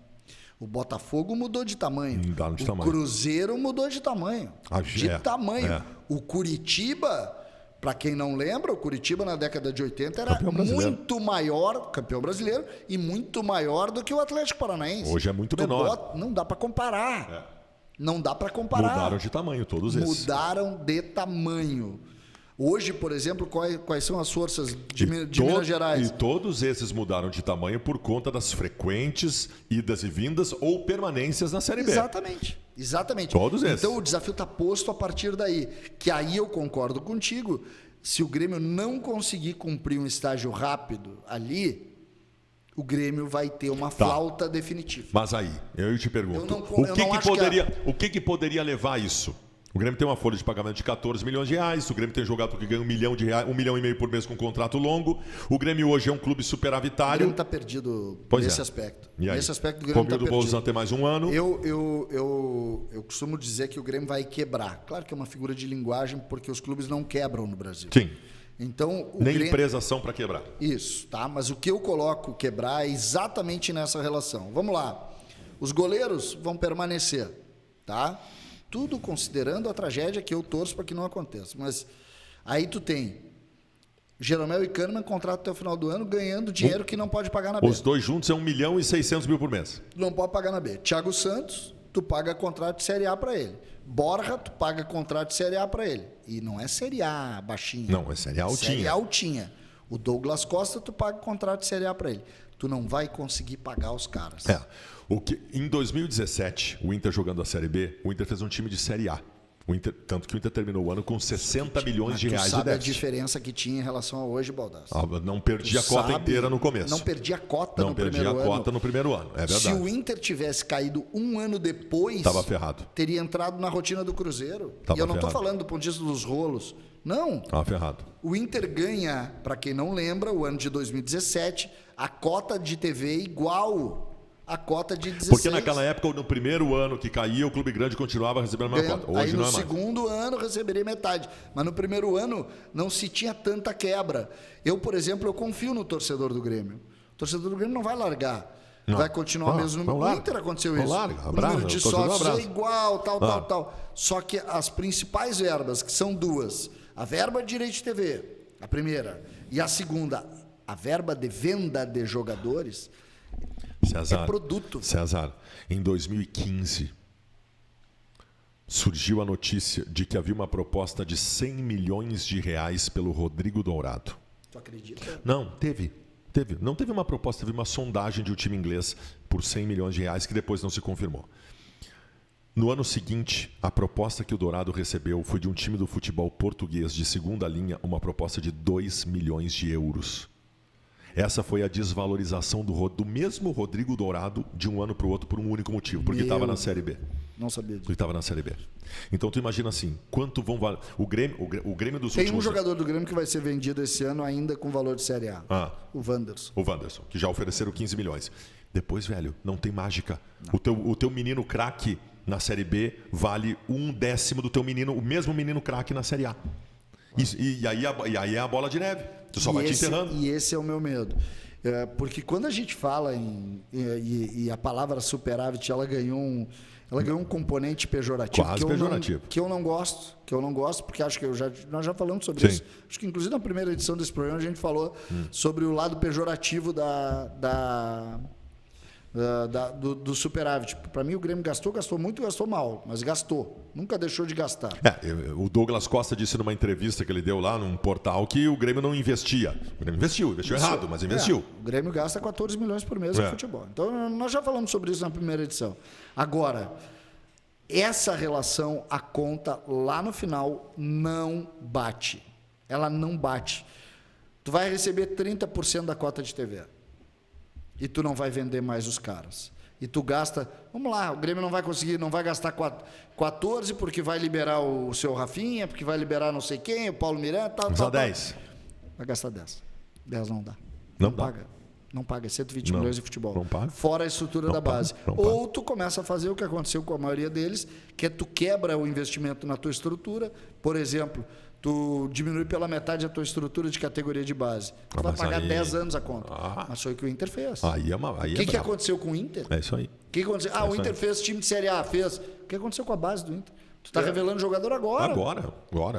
O Botafogo mudou de tamanho.
Mudaram de
o
tamanho.
Cruzeiro mudou de tamanho.
É.
O Curitiba, para quem não lembra, o Curitiba na década de 80 era
Campeão brasileiro.
muito maior, campeão brasileiro, e muito maior do que o Atlético Paranaense.
Hoje é muito menor.
Não dá para comparar.
É.
Não dá para comparar.
Mudaram de tamanho todos esses.
Mudaram de tamanho. Hoje, por exemplo, quais são as forças de Minas Gerais?
E todos esses mudaram de tamanho por conta das frequentes idas e vindas ou permanências na Série B.
Exatamente.
Todos esses.
Então o desafio está posto a partir daí. Que aí eu concordo contigo. Se o Grêmio não conseguir cumprir um estágio rápido ali, o Grêmio vai ter uma flauta definitiva.
Mas aí, eu te pergunto, o que poderia levar a isso? O Grêmio tem uma folha de pagamento de 14 milhões de reais, o Grêmio tem jogador que ganha R$1 milhão e meio por mês com um contrato longo, o Grêmio hoje é um clube
O
superavitário.
Grêmio está perdido nesse aspecto.
E aí?
Nesse aspecto do Grêmio está perdido.
O Bolzan tem mais um ano.
Eu costumo dizer que o Grêmio vai quebrar. Claro que é uma figura de linguagem, porque os clubes não quebram no Brasil.
Sim.
Então,
Nem empresas são para quebrar.
Isso, tá? Mas o que eu coloco quebrar é exatamente nessa relação. Vamos lá. Os goleiros vão permanecer, tá? Tudo considerando a tragédia que eu torço para que não aconteça. Mas aí tu tem Jeromel e Kahneman, contrato até o final do ano, ganhando dinheiro que não pode pagar na B.
Os dois juntos é R$1.600.000 por mês.
Não pode pagar na B. Thiago Santos, tu paga contrato de Série A para ele. Borja, tu paga contrato de Série A para ele. E não é Série A baixinha.
Não, é Série A altinha.
Série A altinha. O Douglas Costa, tu paga contrato de Série A para ele. Tu não vai conseguir pagar os caras.
Em 2017, o Inter jogando a Série B, o Inter fez um time de Série A. Tanto que o Inter terminou o ano com 60 milhões de reais de déficit.
Tu sabe a diferença que tinha em relação a hoje, Baldasso?
Não perdia a cota inteira no começo.
Não perdia a cota no primeiro ano.
Não perdia a cota no primeiro ano, é verdade.
Se o Inter tivesse caído um ano depois,
estava ferrado.
Teria entrado na rotina do Cruzeiro. E eu não estou falando do ponto de vista dos rolos. Não.
Estava ferrado.
O Inter ganha, para quem não lembra, o ano de 2017, a cota de TV igual a cota de 16.
Porque naquela época, no primeiro ano que caía, o Clube Grande continuava recebendo uma cota. Hoje
aí
não é
no
mais.
segundo ano receberia metade. Mas no primeiro ano não se tinha tanta quebra. Eu, por exemplo, eu confio no torcedor do Grêmio. O torcedor do Grêmio não vai largar.
Não.
Vai continuar mesmo. No Inter aconteceu isso. O número de sócios é igual, tal. Só que as principais verbas, que são duas, a verba de direito de TV, a primeira, e a segunda, a verba de venda de jogadores,
César,
é produto.
César, em 2015, surgiu a notícia de que havia uma proposta de 100 milhões de reais pelo Rodrigo Dourado.
Tu acredita?
Não, teve. Não teve uma proposta, teve uma sondagem de um time inglês por 100 milhões de reais que depois não se confirmou. No ano seguinte, a proposta que o Dourado recebeu foi de um time do futebol português de segunda linha, uma proposta de 2 milhões de euros. Essa foi a desvalorização do mesmo Rodrigo Dourado de um ano para o outro por um único motivo, porque estava na Série B.
Não sabia disso.
Porque estava na Série B. Então tu imagina assim, quanto vão valer... O Grêmio dos
Tem
últimos...
um jogador do Grêmio que vai ser vendido esse ano ainda com valor de Série A. O Wanderson.
O Wanderson, que já ofereceram 15 milhões. Depois, velho, não tem mágica. O teu menino craque na Série B vale 1/10 do teu menino, o mesmo menino craque na Série A. E aí é a bola de neve. Tu só vai te enterrando.
E esse é o meu medo. Porque quando a gente fala e a palavra superávit, ela ganhou um componente pejorativo.
Quase pejorativo.
Que eu não gosto, porque acho que nós já falamos sobre isso. Acho que inclusive na primeira edição desse programa a gente falou sobre o lado pejorativo do superávit. Para mim, o Grêmio gastou muito, gastou mal, mas gastou. Nunca deixou de gastar.
O Douglas Costa disse numa entrevista que ele deu lá num portal que o Grêmio não investia. O Grêmio investiu errado, mas investiu.
O Grêmio gasta 14 milhões por mês no futebol. Então, nós já falamos sobre isso na primeira edição. Agora, essa relação, a conta lá no final não bate. Ela não bate. Tu vai receber 30% da cota de TV. E tu não vai vender mais os caras. E tu gasta... Vamos lá, o Grêmio não vai conseguir, não vai gastar 14 porque vai liberar o seu Rafinha, porque vai liberar não sei quem, o Paulo Miranda, tal.
Só 10.
Vai gastar 10. 10 não dá.
Não
paga. Não paga. 120 milhões de futebol.
Não paga.
Fora a estrutura da base. Ou tu começa a fazer o que aconteceu com a maioria deles, que é tu quebra o investimento na tua estrutura. Por exemplo... Tu diminui pela metade a tua estrutura de categoria de base. Tu vai pagar 10 anos a conta. Mas foi o que o Inter fez. O que aconteceu com o Inter?
É isso aí.
O que aconteceu? O Inter fez time de Série A, fez. O que aconteceu com a base do Inter? Tu está revelando jogador agora.
Agora.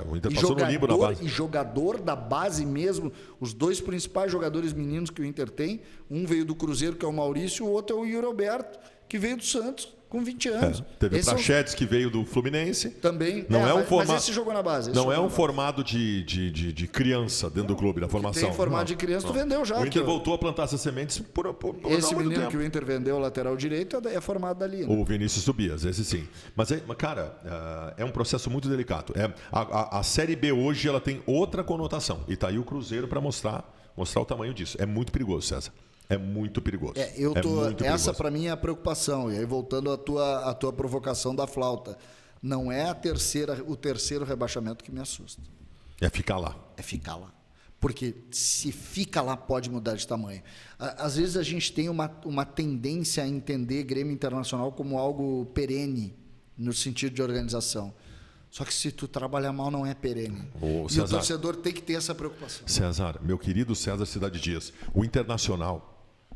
O Inter passou no limbo na base.
E jogador da base mesmo, os dois principais jogadores meninos que o Inter tem, um veio do Cruzeiro, que é o Maurício, o outro é o Yuri Alberto, que veio do Santos. Com 20 anos.
Teve o Prachetes, que veio do Fluminense.
Também.
Mas
esse jogou na base.
Não é um formado de criança dentro do clube, da formação.
Tem formato de criança, tu vendeu já.
O Inter voltou a plantar essas sementes por
esse menino que o Inter vendeu, o lateral direito, é formado dali. Né?
O Vinícius Tobias, esse sim. Mas, cara, é um processo muito delicado. A Série B hoje ela tem outra conotação. E tá aí o Cruzeiro para mostrar o tamanho disso. É muito perigoso, César. É muito perigoso.
Essa para mim é a preocupação. E aí voltando à tua provocação da flauta, não é o terceiro rebaixamento que me assusta.
É ficar lá.
Porque se fica lá pode mudar de tamanho. Às vezes a gente tem uma tendência a entender Grêmio Internacional como algo perene no sentido de organização. Só que se tu trabalhar mal não é perene. E o torcedor tem que ter essa preocupação.
César, meu querido César Cidade Dias, o Internacional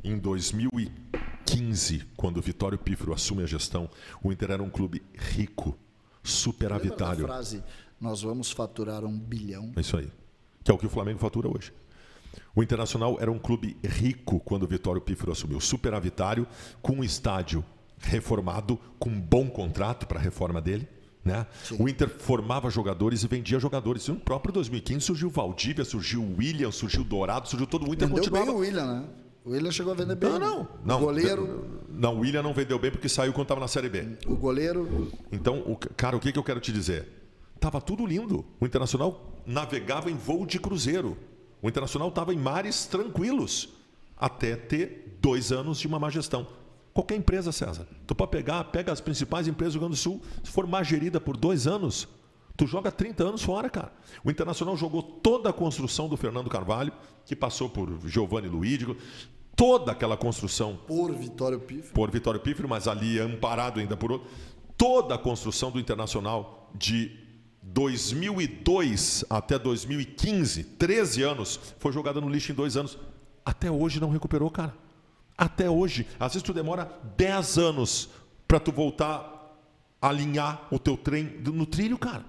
em 2015, quando o Vitório Pífero assume a gestão, o Inter era um clube rico, superavitário.
Lembra da frase, nós vamos faturar 1 bilhão.
É isso aí, que é o que o Flamengo fatura hoje. O Internacional era um clube rico quando o Vitório Pífero assumiu, superavitário, com um estádio reformado, com um bom contrato para a reforma dele. Né? O Inter formava jogadores e vendia jogadores. No próprio 2015 surgiu o Valdívia, surgiu o William, surgiu o Dourado, surgiu todo o Inter.
Vendeu bem o William, né? O William chegou a vender bem.
Não.
O goleiro...
Não, o William não vendeu bem porque saiu quando estava na Série B.
O goleiro...
Então, cara, o que eu quero te dizer? Tava tudo lindo. O Internacional navegava em voo de cruzeiro. O Internacional estava em mares tranquilos. Até ter 2 anos de uma má gestão. Qualquer empresa, César. Tu pode pega as principais empresas do Rio Grande do Sul, se for má gerida por 2 anos, tu joga 30 anos fora, cara. O Internacional jogou toda a construção do Fernando Carvalho, que passou por Giovanni Luídigo, toda aquela construção...
Por Vitório Pífero,
mas ali amparado ainda por outro. Toda a construção do Internacional de 2002 até 2015, 13 anos, foi jogada no lixo em 2 anos. Até hoje não recuperou, cara. Até hoje. Às vezes tu demora 10 anos para tu voltar a alinhar o teu trem no trilho, cara.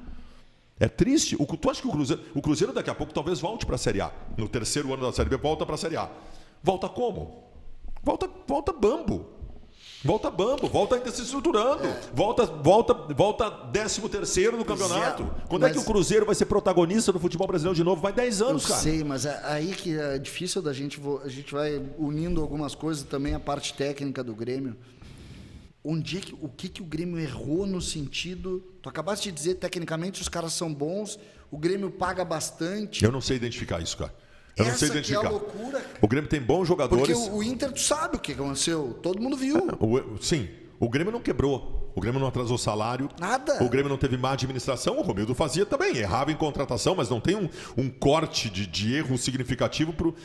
É triste. Tu acha que o Cruzeiro daqui a pouco talvez volte para a Série A? No 3º ano da Série B, volta para a Série A. Volta como? Volta bambo. Volta bambo, volta ainda se estruturando. Volta 13º no campeonato. Quando é que o Cruzeiro vai ser protagonista do futebol brasileiro de novo? Vai 10 anos, cara.
Eu sei, mas aí que é difícil da gente... A gente vai unindo algumas coisas, também a parte técnica do Grêmio. O que o Grêmio errou no sentido... Tu acabaste de dizer, tecnicamente, os caras são bons, o Grêmio paga bastante.
Eu não sei identificar isso, cara. Eu não sei identificar.
Que é a loucura, cara.
O Grêmio tem bons jogadores.
Porque o Inter, tu sabe o que aconteceu. Todo mundo viu.
Sim. O Grêmio não quebrou. O Grêmio não atrasou salário.
Nada.
O Grêmio não teve má administração. O Romildo fazia também. Errava em contratação, mas não tem um corte de erro significativo pro...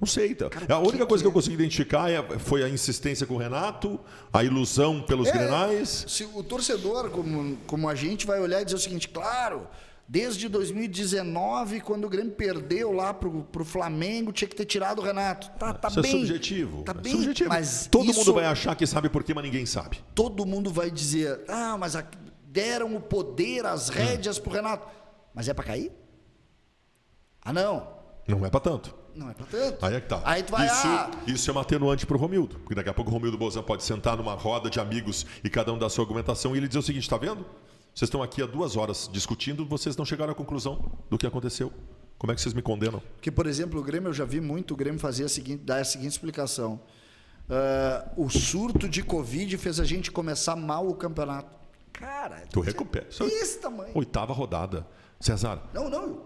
Não sei. Então. Cara, a única coisa que eu consegui identificar foi a insistência com o Renato, a ilusão pelos Grenais.
Se o torcedor, como a gente, vai olhar e dizer o seguinte, claro... Desde 2019, quando o Grêmio perdeu lá pro Flamengo, tinha que ter tirado o Renato. Tá
isso
bem.
É subjetivo.
Tá bem,
subjetivo.
Mas
todo mundo vai achar que sabe por quê, mas ninguém sabe.
Todo mundo vai dizer, mas deram o poder, as rédeas pro Renato. Mas é para cair? Não.
Não é para tanto.
Não é para tanto.
Aí é que tá.
Aí tu vai,
isso é uma atenuante pro Romildo. Porque daqui a pouco o Romildo Bolzan pode sentar numa roda de amigos e cada um dá a sua argumentação e ele dizer o seguinte, tá vendo? Vocês estão aqui há 2 horas discutindo, vocês não chegaram à conclusão do que aconteceu. Como é que vocês me condenam?
Porque, por exemplo, o Grêmio, eu já vi muito o Grêmio dar a seguinte explicação. O surto de Covid fez a gente começar mal o campeonato. Cara...
Tu recupera.
Esse tamanho.
8ª rodada. César.
Não.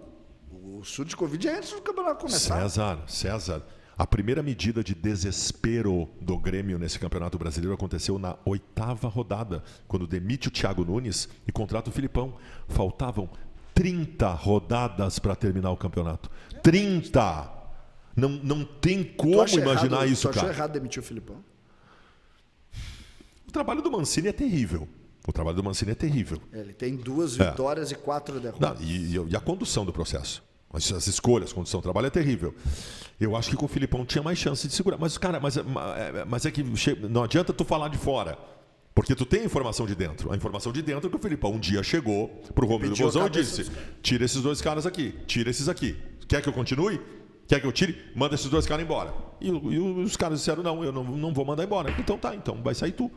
O surto de Covid é antes do campeonato começar.
César. A primeira medida de desespero do Grêmio nesse Campeonato Brasileiro aconteceu na 8ª rodada, quando demite o Thiago Nunes e contrata o Filipão. Faltavam 30 rodadas para terminar o campeonato. 30! Não tem como imaginar isso, cara.
Tu achou errado demitir o Filipão?
O trabalho do Mancini é terrível.
Ele tem 2 vitórias e 4 derrotas.
E a condução do processo. As escolhas, condição de trabalho é terrível. Eu acho que com o Filipão tinha mais chance de segurar. Mas, cara, mas é que não adianta tu falar de fora. Porque tu tem a informação de dentro. A informação de dentro é que o Filipão um dia chegou pro Romildo Bolzan e disse: tira esses 2 caras aqui, tira esses aqui. Quer que eu continue? Quer que eu tire? Manda esses 2 caras embora. E os caras disseram: não, eu não vou mandar embora. Então tá, então vai sair tu.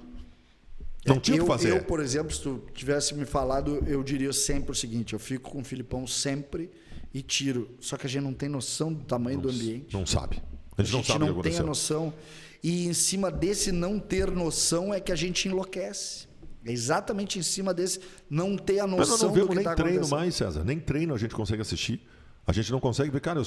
Não tinha o que fazer.
Eu, por exemplo, se tu tivesse me falado, eu diria sempre o seguinte: eu fico com o Filipão sempre e tiro. Só que a gente não tem noção do tamanho do ambiente.
Não sabe. A gente não sabe o que aconteceu.
Não tem a noção. E em cima desse não ter noção é que a gente enlouquece. É exatamente em cima desse não ter a noção do que está acontecendo.
Mas nós não vemos nem treino mais, César. Nem treino a gente consegue assistir. A gente não consegue ver, cara,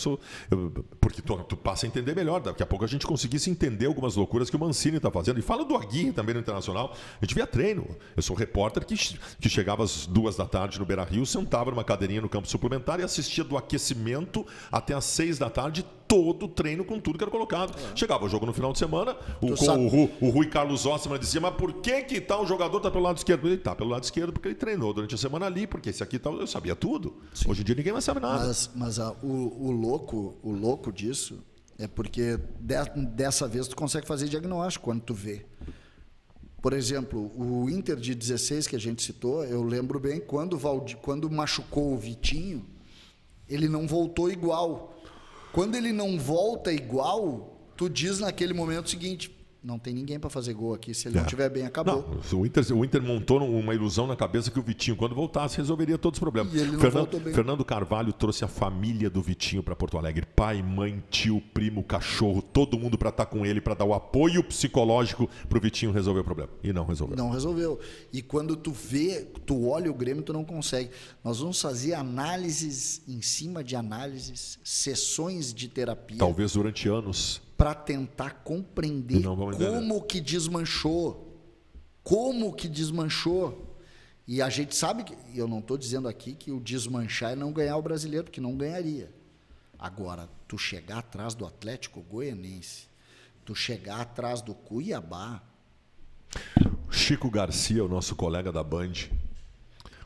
porque tu passa a entender melhor. Daqui a pouco a gente conseguisse entender algumas loucuras que o Mancini está fazendo. E fala do Aguirre também no Internacional. A gente via treino. Eu sou repórter que chegava às 2 da tarde no Beira-Rio, sentava numa cadeirinha no campo suplementar e assistia do aquecimento até às 6 da tarde, todo o treino com tudo que era colocado. Chegava o jogo no final de semana, o Rui Carlos Ossman dizia: mas por que tal jogador está pelo lado esquerdo? Ele está pelo lado esquerdo porque ele treinou durante a semana ali, porque esse aqui eu sabia tudo. Sim. Hoje em dia ninguém mais sabe nada.
Mas o louco disso é porque dessa vez tu consegue fazer diagnóstico quando tu vê. Por exemplo, o Inter de 16 que a gente citou, eu lembro bem, quando machucou o Vitinho, ele não voltou igual. Quando ele não volta igual, tu diz naquele momento o seguinte: não tem ninguém para fazer gol aqui. Se ele não estiver bem, acabou.
Não, o Inter montou uma ilusão na cabeça que o Vitinho, quando voltasse, resolveria todos os problemas.
E ele não voltou bem.
Fernando Carvalho trouxe a família do Vitinho para Porto Alegre. Pai, mãe, tio, primo, cachorro, todo mundo para estar com ele, para dar o apoio psicológico para o Vitinho resolver o problema. E não resolveu.
Não resolveu. E quando tu olha o Grêmio, tu não consegue. Nós vamos fazer análises em cima de análises, sessões de terapia.
Talvez durante anos.
Para tentar compreender como que desmanchou. E a gente sabe que, eu não estou dizendo aqui que o desmanchar é não ganhar o Brasileiro, porque não ganharia. Agora, tu chegar atrás do Atlético Goianense, tu chegar atrás do Cuiabá.
Chico Garcia, o nosso colega da Band,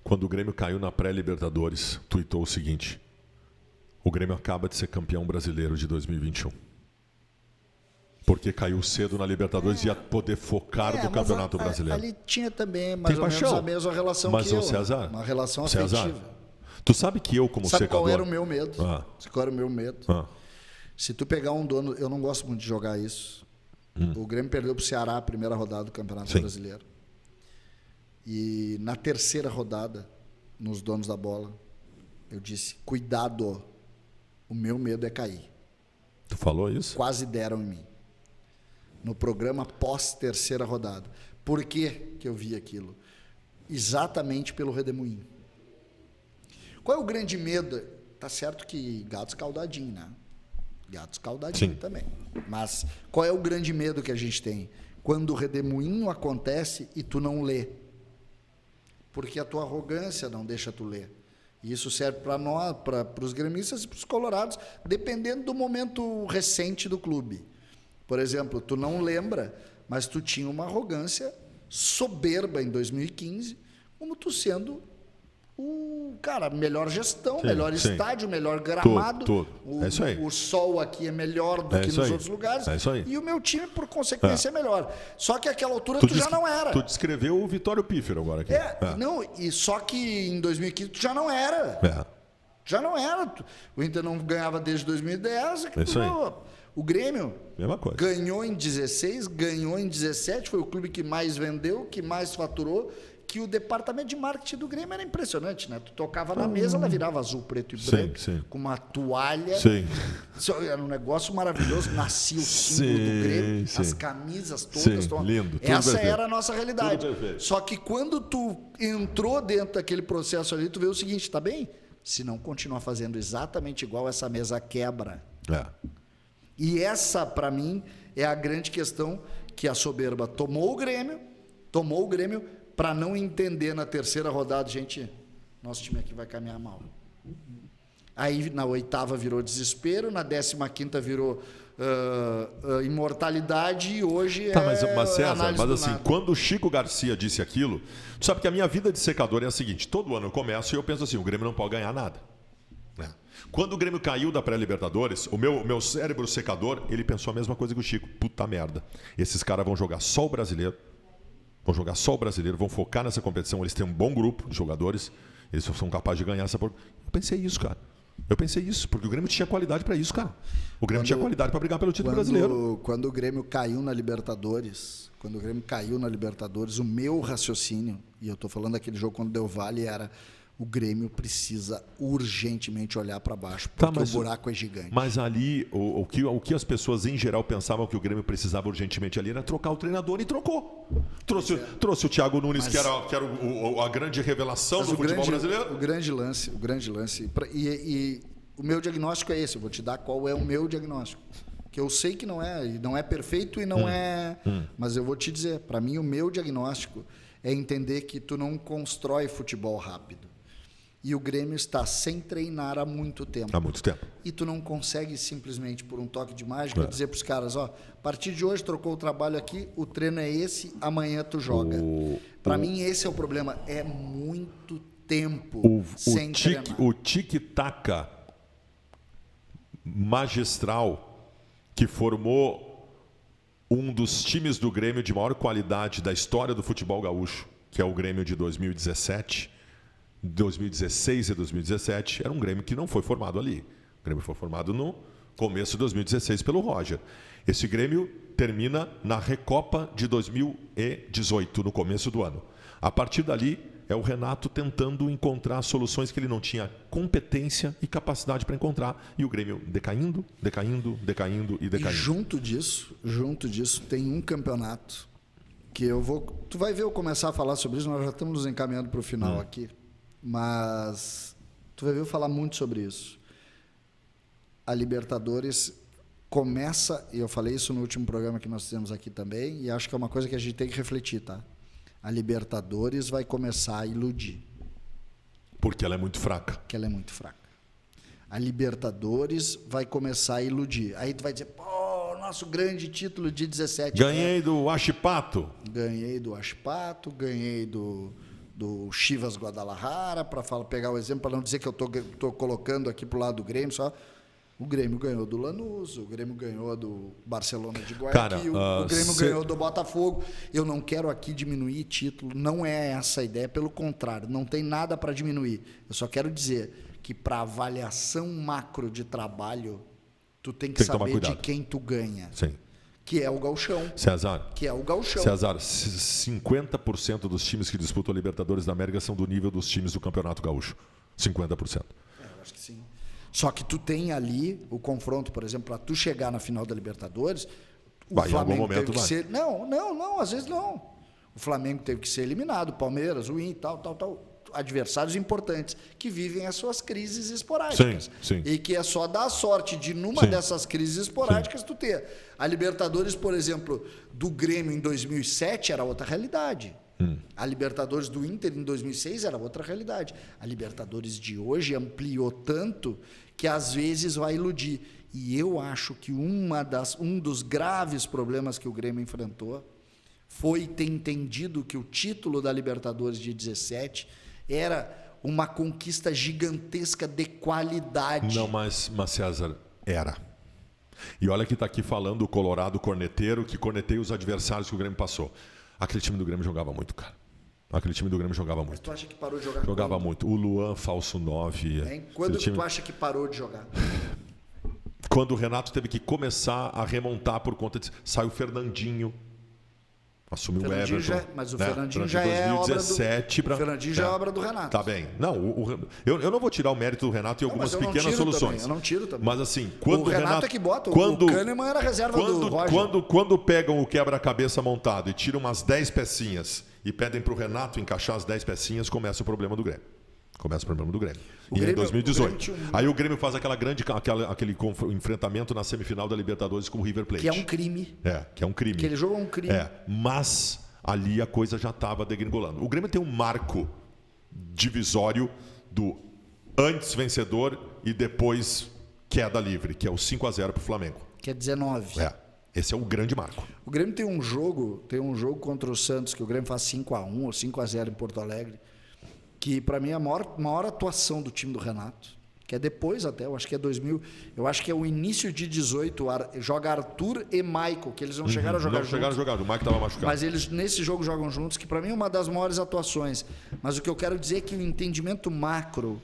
quando o Grêmio caiu na pré-Libertadores, tuitou o seguinte: o Grêmio acaba de ser campeão brasileiro de 2021. Porque caiu cedo na Libertadores e ia poder focar no Campeonato Brasileiro.
Ali tinha também mais ou menos a mesma relação que eu.
César,
uma relação afetiva.
César, tu sabe que eu, como secador...
Sabe qual era o meu medo? Sabe qual era o meu medo? Se tu pegar um dono... Eu não gosto muito de jogar isso. O Grêmio perdeu para o Ceará a primeira rodada do Campeonato Brasileiro. E na terceira rodada, nos donos da bola, eu disse, cuidado, o meu medo é cair.
Tu falou isso?
Quase deram em mim. No programa pós-terceira rodada. Por que eu vi aquilo? Exatamente pelo redemoinho. Qual é o grande medo? Tá certo que gato escaldadinho, né? Gato escaldadinho também. Mas qual é o grande medo que a gente tem? Quando o redemoinho acontece e tu não lê. Porque a tua arrogância não deixa tu ler. E isso serve para nós, para os gremistas e para os colorados, dependendo do momento recente do clube. Por exemplo, tu não lembra, mas tu tinha uma arrogância soberba em 2015, como tu sendo o melhor gestão, melhor estádio, melhor gramado.
Tudo. É isso aí.
O sol aqui é melhor do que nos outros lugares.
É isso aí.
E o meu time, por consequência, é melhor. Só que àquela altura tu já não era.
Tu descreveu o Vitório Pífero agora aqui.
Não, e só que em 2015 tu já não era. Já não era. O Inter não ganhava desde 2010.
É isso aí.
O Grêmio
mesma coisa.
Ganhou em 16, ganhou em 17, foi o clube que mais vendeu, que mais faturou, que o departamento de marketing do Grêmio era impressionante, né? Tu tocava na mesa, ela virava azul, preto e branco, com uma toalha. Era um negócio maravilhoso, nascia o símbolo do Grêmio, as camisas todas.
Lindo.
Essa era a nossa realidade. Só que quando tu entrou dentro daquele processo ali, tu vê o seguinte, tá bem? Se não continuar fazendo exatamente igual, essa mesa quebra. E essa, para mim, é a grande questão que a soberba tomou o Grêmio para não entender na terceira rodada, gente, nosso time aqui vai caminhar mal. Aí na oitava virou desespero, na 15ª virou imortalidade e hoje
mas César, mas assim, quando o Chico Garcia disse aquilo, tu sabe que a minha vida de secador é a seguinte, todo ano eu começo e eu penso assim, o Grêmio não pode ganhar nada. Quando o Grêmio caiu da pré-Libertadores, o meu cérebro secador, ele pensou a mesma coisa que o Chico. Puta merda. Esses caras vão jogar só o brasileiro. Vão focar nessa competição. Eles têm um bom grupo de jogadores. Eles são capazes de ganhar essa... Eu pensei isso, cara. Porque o Grêmio tinha qualidade para isso, cara. O Grêmio tinha qualidade para brigar pelo título brasileiro.
Quando o Grêmio caiu na Libertadores, o meu raciocínio, e eu estou falando daquele jogo quando deu vale, era... O Grêmio precisa urgentemente olhar para baixo, porque o buraco é gigante.
Mas ali, o que as pessoas em geral pensavam que o Grêmio precisava urgentemente ali era trocar o treinador e trocou. Trouxe o Thiago Nunes, que era a grande revelação do futebol brasileiro.
O grande lance. E o meu diagnóstico é esse, eu vou te dar qual é o meu diagnóstico. Que eu sei que não é perfeito e não é... Mas eu vou te dizer, para mim o meu diagnóstico é entender que tu não constrói futebol rápido. E o Grêmio está sem treinar há muito tempo. E tu não consegue simplesmente, por um toque de mágica, dizer para os caras, a partir de hoje trocou o trabalho aqui, o treino é esse, amanhã tu joga. Para mim esse é o problema. É muito tempo sem treinar.
O tic-tac magistral que formou um dos times do Grêmio de maior qualidade da história do futebol gaúcho, que é o Grêmio de 2017... 2016 e 2017, era um Grêmio que não foi formado ali. O Grêmio foi formado no começo de 2016 pelo Roger. Esse Grêmio termina na Recopa de 2018, no começo do ano. A partir dali, é o Renato tentando encontrar soluções que ele não tinha competência e capacidade para encontrar. E o Grêmio decaindo. E
junto disso, tem um campeonato que tu vai ver eu começar a falar sobre isso, nós já estamos nos encaminhando para o final aqui. Mas tu vai ver eu falar muito sobre isso. A Libertadores começa, e eu falei isso no último programa que nós fizemos aqui também, e acho que é uma coisa que a gente tem que refletir, tá? A Libertadores vai começar a iludir.
Porque ela é muito fraca.
A Libertadores vai começar a iludir. Aí tu vai dizer, nosso grande título de 17.
Ganhei do Huachipato.
Ganhei do Chivas Guadalajara, para pegar o exemplo, para não dizer que eu estou colocando aqui para o lado do Grêmio, só. O Grêmio ganhou do Lanús, o Grêmio ganhou do Barcelona de Guayaquil, o Grêmio ganhou do Botafogo. Eu não quero aqui diminuir título, não é essa a ideia, pelo contrário, não tem nada para diminuir. Eu só quero dizer que para avaliação macro de trabalho, tu tem que saber de quem tu ganha. que é o gauchão.
César,
Que é o gauchão.
César, 50% dos times que disputam a Libertadores da América são do nível dos times do Campeonato Gaúcho. 50%.
Eu acho que sim. Só que tu tem ali o confronto, por exemplo, para tu chegar na final da Libertadores, o Flamengo teve que ser... Não, às vezes não. O Flamengo teve que ser eliminado, o Palmeiras, o Inter, tal. Adversários importantes que vivem as suas crises esporádicas.
Sim.
E que é só dar a sorte de, numa dessas crises esporádicas, tu ter. A Libertadores, por exemplo, do Grêmio em 2007 era outra realidade. A Libertadores do Inter em 2006 era outra realidade. A Libertadores de hoje ampliou tanto que às vezes vai iludir. E eu acho que um dos graves problemas que o Grêmio enfrentou foi ter entendido que o título da Libertadores de 17 era uma conquista gigantesca de qualidade.
Não, mas César, era. E olha que está aqui falando o Colorado corneteiro, que corneteia os adversários que o Grêmio passou. Aquele time do Grêmio jogava muito, cara. Aquele time do Grêmio jogava muito.
Mas tu acha que parou de jogar?
Jogava muito. O Luan, falso 9.
Quando tu acha que parou de jogar?
Quando o Renato teve que começar a remontar por conta de... Saiu o Fernandinho. Assumiu o Everton.
Mas o Fernandinho já é obra do... O Fernandinho já é obra do Renato.
Tá bem. Não, eu não vou tirar o mérito do Renato em algumas pequenas soluções.
Eu não tiro também.
Mas assim, quando
o Renato é que bota. O Kahneman era reserva do Roger.
Quando pegam o quebra-cabeça montado e tiram umas 10 pecinhas e pedem para o Renato encaixar as 10 pecinhas, começa o problema do Grêmio. E em 2018. Aí o Grêmio faz aquele enfrentamento na semifinal da Libertadores com o River Plate.
Que é um crime.
Que é um crime.
Aquele jogo é um crime.
Mas ali a coisa já estava degringolando. O Grêmio tem um marco divisório do antes vencedor e depois queda livre, que é o 5-0 para o Flamengo.
Que é 19.
Esse é o grande marco.
O Grêmio tem um jogo contra o Santos, que o Grêmio faz 5-1 ou 5-0 em Porto Alegre, que para mim é a maior atuação do time do Renato, que é depois até, eu acho que é 2000, eu acho que é o início de 18, joga Arthur e Michael, que eles não chegaram a jogar juntos.
Não chegaram a jogar, o Michael estava machucado.
Mas eles nesse jogo jogam juntos, que para mim é uma das maiores atuações. Mas o que eu quero dizer é que o entendimento macro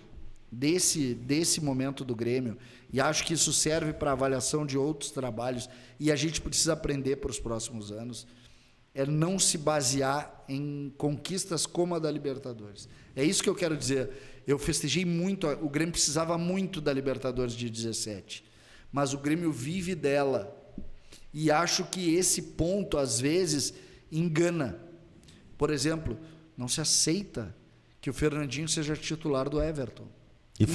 desse momento do Grêmio, e acho que isso serve para avaliação de outros trabalhos, e a gente precisa aprender para os próximos anos, é não se basear em conquistas como a da Libertadores. É isso que eu quero dizer. Eu festejei muito, o Grêmio precisava muito da Libertadores de 17, mas o Grêmio vive dela. E acho que esse ponto, às vezes, engana. Por exemplo, não se aceita que o Fernandinho seja titular do Everton. E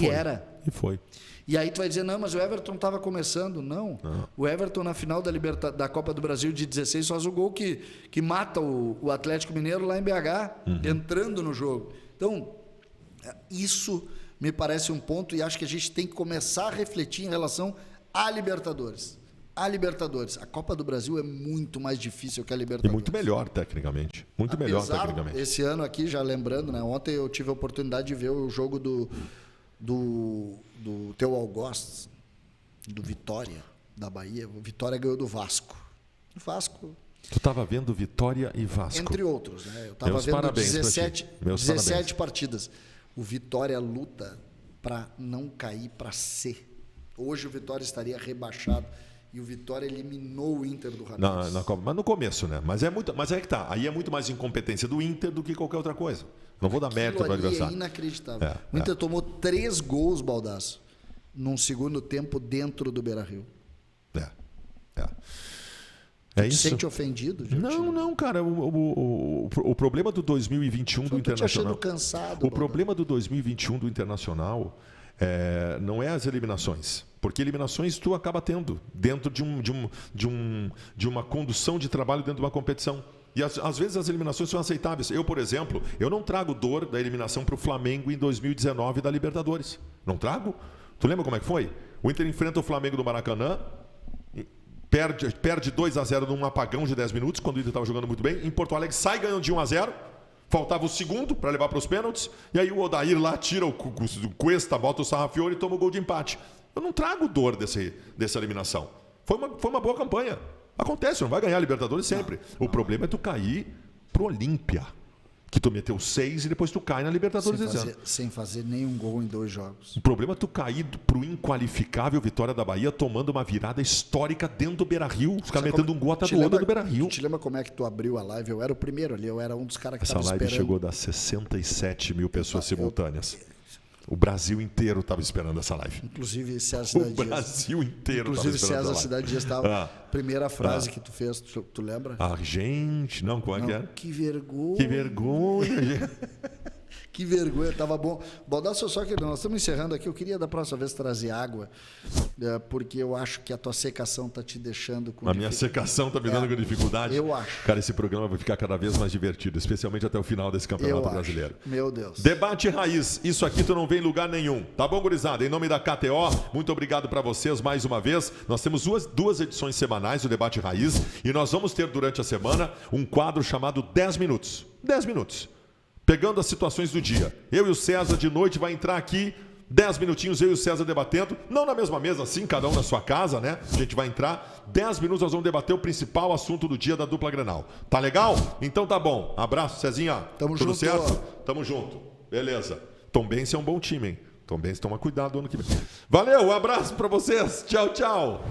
foi.
E aí tu vai dizer, não, mas o Everton estava começando. Não. O Everton na final da Copa do Brasil de 16 faz o gol que mata o Atlético Mineiro lá em BH, entrando no jogo. Então, isso me parece um ponto e acho que a gente tem que começar a refletir em relação à Libertadores. A Copa do Brasil é muito mais difícil que a Libertadores.
E muito melhor tecnicamente. Melhor tecnicamente.
Esse ano aqui, já lembrando, né? Ontem eu tive a oportunidade de ver o jogo do teu Algoz, do Vitória, da Bahia. O Vitória ganhou do Vasco. O Vasco...
Tu estava vendo Vitória e Vasco.
Entre outros, né? Eu estava vendo 17 partidas. O Vitória luta para não cair para C. Hoje o Vitória estaria rebaixado. E o Vitória eliminou o Inter do Ramires.
Mas no começo, né? Mas é que tá. Aí é muito mais incompetência do Inter do que qualquer outra coisa. Não vou dar mérito para o adversário.
É inacreditável. O Inter tomou 3 gols, Baldasso, num segundo tempo dentro do Beira-Rio.
É isso?
Se sente ofendido?
Não, cara. O problema do 2021 do Internacional.
Te achando cansado.
O problema do 2021 do Internacional não é as eliminações. Porque eliminações tu acaba tendo dentro de uma condução de trabalho dentro de uma competição. E às vezes as eliminações são aceitáveis. Eu, por exemplo, eu não trago dor da eliminação para o Flamengo em 2019 da Libertadores. Não trago? Tu lembra como é que foi? O Inter enfrenta o Flamengo do Maracanã, perde 2-0 num apagão de 10 minutos, quando o Inter estava jogando muito bem. Em Porto Alegre sai ganhando de 1-0. Faltava o segundo para levar para os pênaltis. E aí o Odair lá tira o Cuesta, bota o Sarrafiori e toma o gol de empate. Eu não trago dor dessa eliminação. Foi uma boa campanha. Acontece, não vai ganhar a Libertadores sempre. O problema é tu cair pro Olímpia, Que tu meteu 6 e depois tu cai na Libertadores desse ano.
Sem fazer nenhum gol em 2 jogos.
O problema é tu cair pro inqualificável Vitória da Bahia tomando uma virada histórica dentro do Beira-Rio. Os caras metendo um gol atrás do outro do Beira-Rio.
Te lembra como é que tu abriu a live? Eu era o primeiro ali, eu era um dos caras que
Essa
estava
live
esperando.
chegou a dar 67 mil pessoas simultâneas. O Brasil inteiro estava esperando essa live.
Inclusive César
O
Cidade Dias.
Brasil inteiro estava
Inclusive
esperando
César
essa
Cidade
live.
Dias estava. Primeira frase que tu fez, tu lembra?
Gente, não, como é que era?
Que vergonha.
Que vergonha, gente.
Que vergonha, tava bom. Baldasso, só que nós estamos encerrando aqui. Eu queria da próxima vez trazer água, porque eu acho que a tua secação tá te deixando com
A minha secação tá me dando com dificuldade.
Eu acho.
Cara, esse programa vai ficar cada vez mais divertido, especialmente até o final desse campeonato brasileiro.
Meu Deus.
Debate Raiz, isso aqui tu não vê em lugar nenhum. Tá bom, gurizada? Em nome da KTO, muito obrigado para vocês mais uma vez. Nós temos duas edições semanais do Debate Raiz e nós vamos ter durante a semana um quadro chamado 10 minutos. 10 minutos. Pegando as situações do dia. Eu e o César de noite vai entrar aqui, 10 minutinhos eu e o César debatendo, não na mesma mesa assim, cada um na sua casa, né? A gente vai entrar, 10 minutos nós vamos debater o principal assunto do dia da dupla Grenal. Tá legal? Então tá bom. Abraço, Cezinha.
Tamo
Tudo
junto.
certo? Tamo junto. Beleza. Tombense é um bom time, hein? Tombense toma cuidado ano que vem. Valeu, um abraço pra vocês. Tchau, tchau.